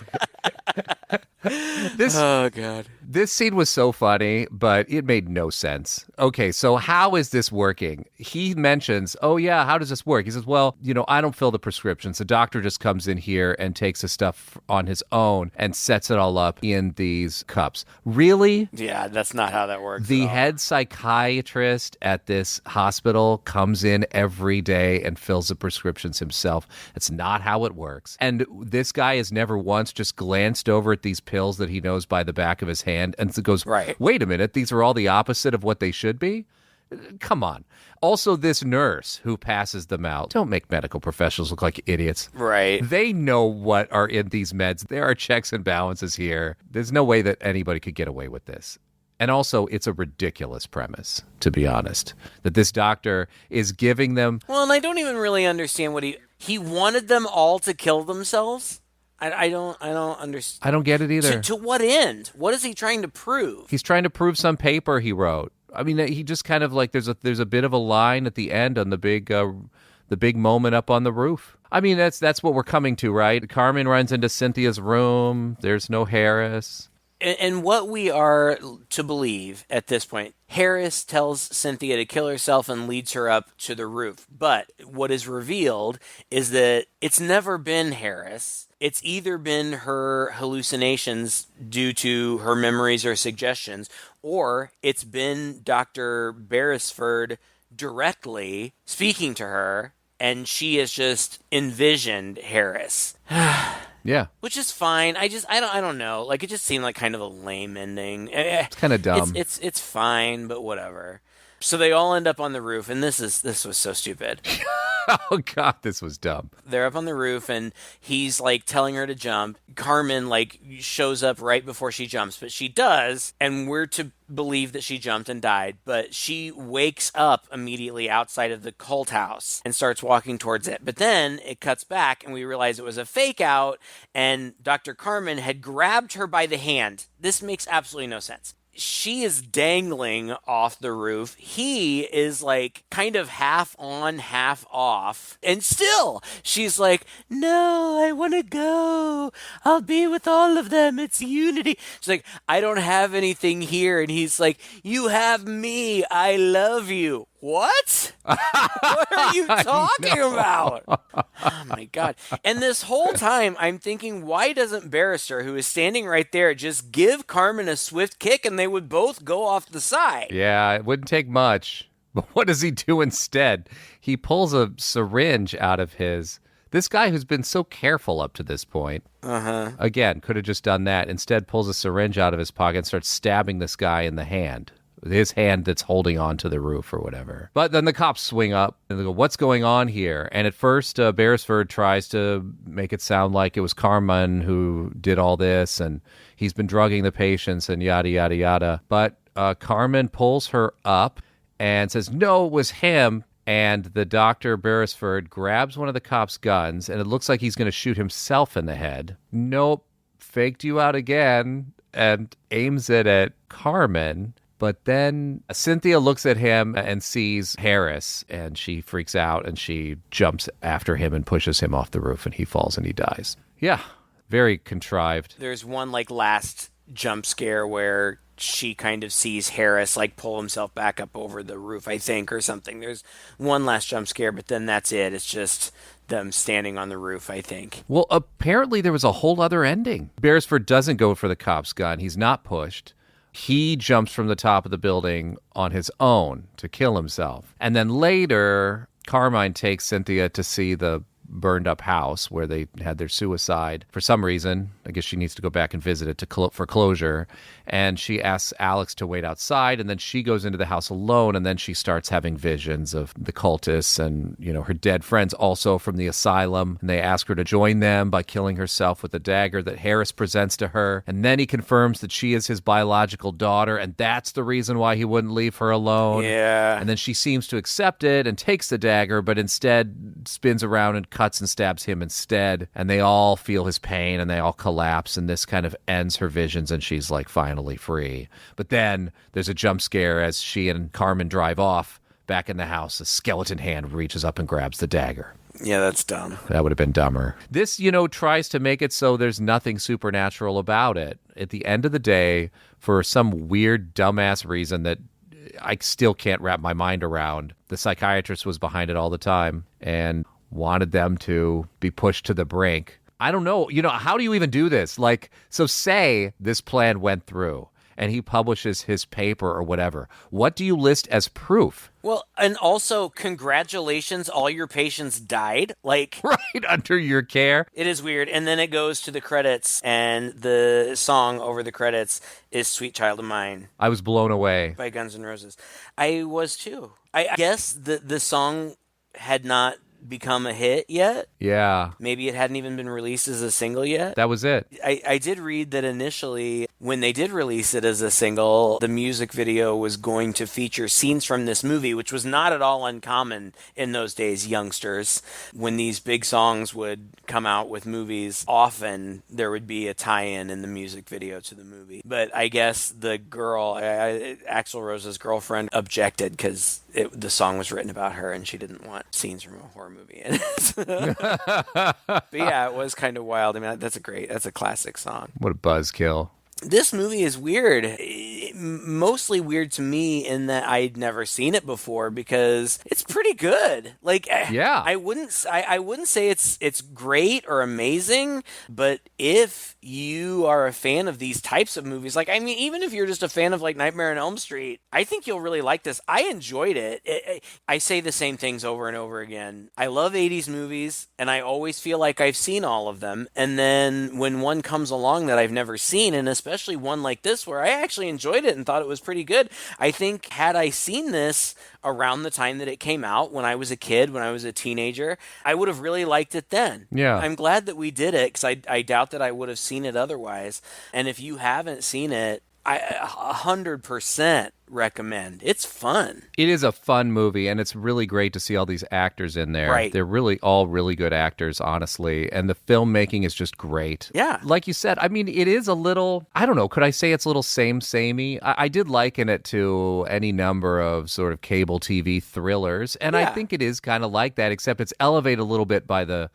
Oh, God. This scene was so funny, but it made no sense. Okay, so how is this working? He mentions, oh yeah, how does this work? He says, well, I don't fill the prescriptions. The doctor just comes in here and takes the stuff on his own and sets it all up in these cups. Really? Yeah, that's not how that works. The head psychiatrist at this hospital comes in every day and fills the prescriptions himself. That's not how it works. And this guy has never once just glanced over at these pills that he knows by the back of his hand and goes, right, wait a minute, these are all the opposite of what they should be? Come on. Also, this nurse who passes them out. Don't make medical professionals look like idiots. Right. They know what are in these meds. There are checks and balances here. There's no way that anybody could get away with this. And also, it's a ridiculous premise, to be honest, that this doctor is giving them... Well, and I don't even really understand what he wanted them all to kill themselves. I don't understand. I don't get it either. To what end? What is he trying to prove? He's trying to prove some paper he wrote. I mean, he just kind of like, there's a bit of a line at the end on the big moment up on the roof. I mean, that's what we're coming to, right? Carmen runs into Cynthia's room. There's no Harris. And what we are to believe at this point, Harris tells Cynthia to kill herself and leads her up to the roof. But what is revealed is that it's never been Harris. It's either been her hallucinations due to her memories or suggestions, or it's been Dr. Beresford directly speaking to her, and she has just envisioned Harris. Yeah. Which is fine. I don't know. Like, it just seemed like kind of a lame ending. It's kind of dumb. It's fine, but whatever. So they all end up on the roof, and this was so stupid. Oh, God, this was dumb. They're up on the roof, and he's, like, telling her to jump. Carmen, like, shows up right before she jumps, but she does, and we're to believe that she jumped and died, but she wakes up immediately outside of the cult house and starts walking towards it. But then it cuts back, and we realize it was a fake out, and Dr. Carmen had grabbed her by the hand. This makes absolutely no sense. She is dangling off the roof. He is like kind of half on, half off. And still, she's like, no, I want to go. I'll be with all of them. It's unity. She's like, I don't have anything here. And he's like, you have me. I love you. What? What are you talking about? Oh, my God. And this whole time, I'm thinking, why doesn't Barrister, who is standing right there, just give Carmen a swift kick and they would both go off the side? Yeah, it wouldn't take much. But what does he do instead? He pulls a syringe out of his... This guy who's been so careful up to this point, again, could have just done that. Instead, pulls a syringe out of his pocket and starts stabbing this guy in the hand. His hand that's holding on to the roof or whatever. But then the cops swing up and they go, what's going on here? And at first, Beresford tries to make it sound like it was Carmen who did all this and he's been drugging the patients and yada, yada, yada. But Carmen pulls her up and says, no, it was him. And the doctor, Beresford, grabs one of the cops' guns and it looks like he's going to shoot himself in the head. Nope, faked you out again and aims it at Carmen. But then Cynthia looks at him and sees Harris, and she freaks out, and she jumps after him and pushes him off the roof, and he falls and he dies. Yeah, very contrived. There's one, like, last jump scare where she kind of sees Harris, like, pull himself back up over the roof, I think, or something. There's one last jump scare, but then that's it. It's just them standing on the roof, I think. Well, apparently there was a whole other ending. Beresford doesn't go for the cop's gun. He's not pushed. He jumps from the top of the building on his own to kill himself. And then later, Carmine takes Cynthia to see the burned up house where they had their suicide. For some reason, I guess she needs to go back and visit it for closure. And she asks Alex to wait outside, and then she goes into the house alone, and then she starts having visions of the cultists and, you know, her dead friends also from the asylum. And they ask her to join them by killing herself with a dagger that Harris presents to her. And then he confirms that she is his biological daughter, and that's the reason why he wouldn't leave her alone. Yeah. And then she seems to accept it and takes the dagger, but instead spins around and cuts and stabs him instead. And they all feel his pain and they all collapse, and this kind of ends her visions, and she's like finally free. But then there's a jump scare as she and Carmen drive off. Back in the house, a skeleton hand reaches up and grabs the dagger. Yeah, that's dumb. That would have been dumber. This, you know, tries to make it so there's nothing supernatural about it. At the end of the day, for some weird, dumbass reason that I still can't wrap my mind around, the psychiatrist was behind it all the time and wanted them to be pushed to the brink. I don't know. You know, how do you even do this? Like, so say this plan went through and he publishes his paper or whatever. What do you list as proof? Well, and also, congratulations, all your patients died. Like, right under your care. It is weird. And then it goes to the credits, and the song over the credits is Sweet Child of Mine. I was blown away. By Guns N' Roses. I was too. I guess the song had not become a hit yet. Yeah. Maybe it hadn't even been released as a single yet. That was it. I did read that initially, when they did release it as a single, the music video was going to feature scenes from this movie, which was not at all uncommon in those days, youngsters. When these big songs would come out with movies, often there would be a tie-in in the music video to the movie. But I guess the girl, Axl Rose's girlfriend, objected because the song was written about her and she didn't want scenes from a horror movie in it. But yeah, it was kind of wild. I mean, that's a classic song. What a buzzkill. This movie is weird. Mostly weird to me in that I'd never seen it before because it's pretty good. Like, yeah, I wouldn't say it's great or amazing, but if you are a fan of these types of movies, like, I mean, even if you're just a fan of like Nightmare on Elm Street, I think you'll really like this. I enjoyed it. I say the same things over and over again. I love 80s movies, and I always feel like I've seen all of them. And then when one comes along that I've never seen, and especially one like this where I actually enjoyed it and thought it was pretty good, I think had I seen this around the time that it came out, when I was a kid, when I was a teenager, I would have really liked it then. Yeah. I'm glad that we did it because I doubt that I would have seen it otherwise. And if you haven't seen it, I 100% recommend. It's fun. It is a fun movie, and it's really great to see all these actors in there. Right. They're really all really good actors, honestly, and the filmmaking is just great. Yeah. Like you said, I mean, it is a little, I don't know, could I say it's a little samey? I did liken it to any number of sort of cable TV thrillers, and I think it is kind of like that, except it's elevated a little bit by the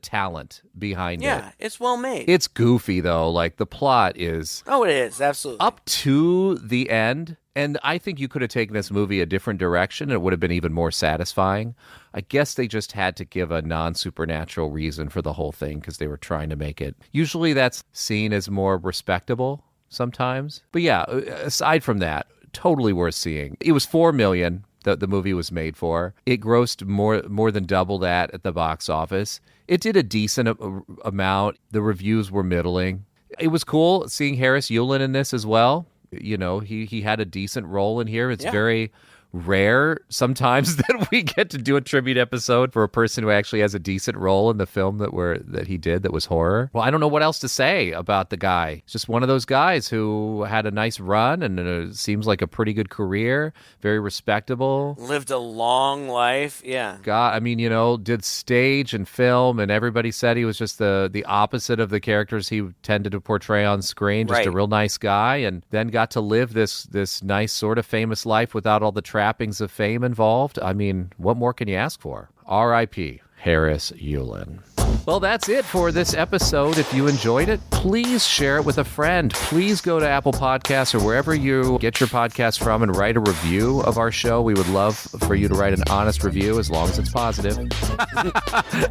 talent behind it. Yeah, it's well made. It's goofy, though. Like, the plot is... Oh, it is, absolutely. Up to the end, and I think you could have taken this movie a different direction, and it would have been even more satisfying. I guess they just had to give a non-supernatural reason for the whole thing, because they were trying to make it... Usually that's seen as more respectable sometimes. But yeah, aside from that, totally worth seeing. It was $4 million that the movie was made for. It grossed more than double that at the box office. It did a decent amount. The reviews were middling. It was cool seeing Harris Yulin in this as well. You know, he had a decent role in here. It's very rare sometimes that we get to do a tribute episode for a person who actually has a decent role in the film that he did that was horror. Well, I don't know what else to say about the guy. He's just one of those guys who had a nice run and it seems like a pretty good career, very respectable. Lived a long life, yeah. God, I mean, you know, did stage and film, and everybody said he was just the opposite of the characters he tended to portray on screen, just a real nice guy, and then got to live this nice sort of famous life without all the trappings of fame involved. I mean, what more can you ask for? R.I.P. Harris Yulin. Well, that's it for this episode. If you enjoyed it, please share it with a friend. Please go to Apple Podcasts or wherever you get your podcasts from and write a review of our show. We would love for you to write an honest review as long as it's positive.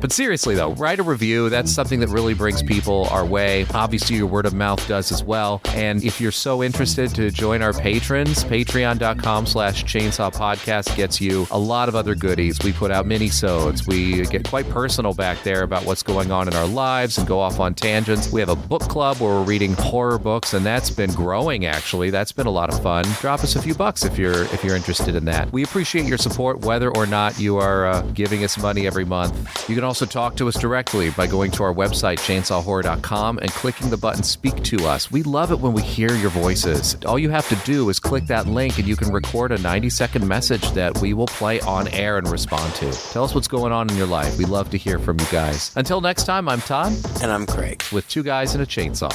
But seriously, though, write a review. That's something that really brings people our way. Obviously, your word of mouth does as well. And if you're so interested to join our patrons, patreon.com/Chainsaw Podcast gets you a lot of other goodies. We put out mini-sodes. We get quite personal back there about what's going on in our lives and go off on tangents. We have a book club where we're reading horror books, and that's been growing, actually. That's been a lot of fun. Drop us a few bucks if you're interested in that. We appreciate your support, whether or not you are giving us money every month. You can also talk to us directly by going to our website, chainsawhorror.com, and clicking the button Speak to Us. We love it when we hear your voices. All you have to do is click that link, and you can record a 90-second message that we will play on air and respond to. Tell us what's going on in your life. We love to hear from you guys. Until next time, I'm Todd. And I'm Craig. With Two Guys and a Chainsaw.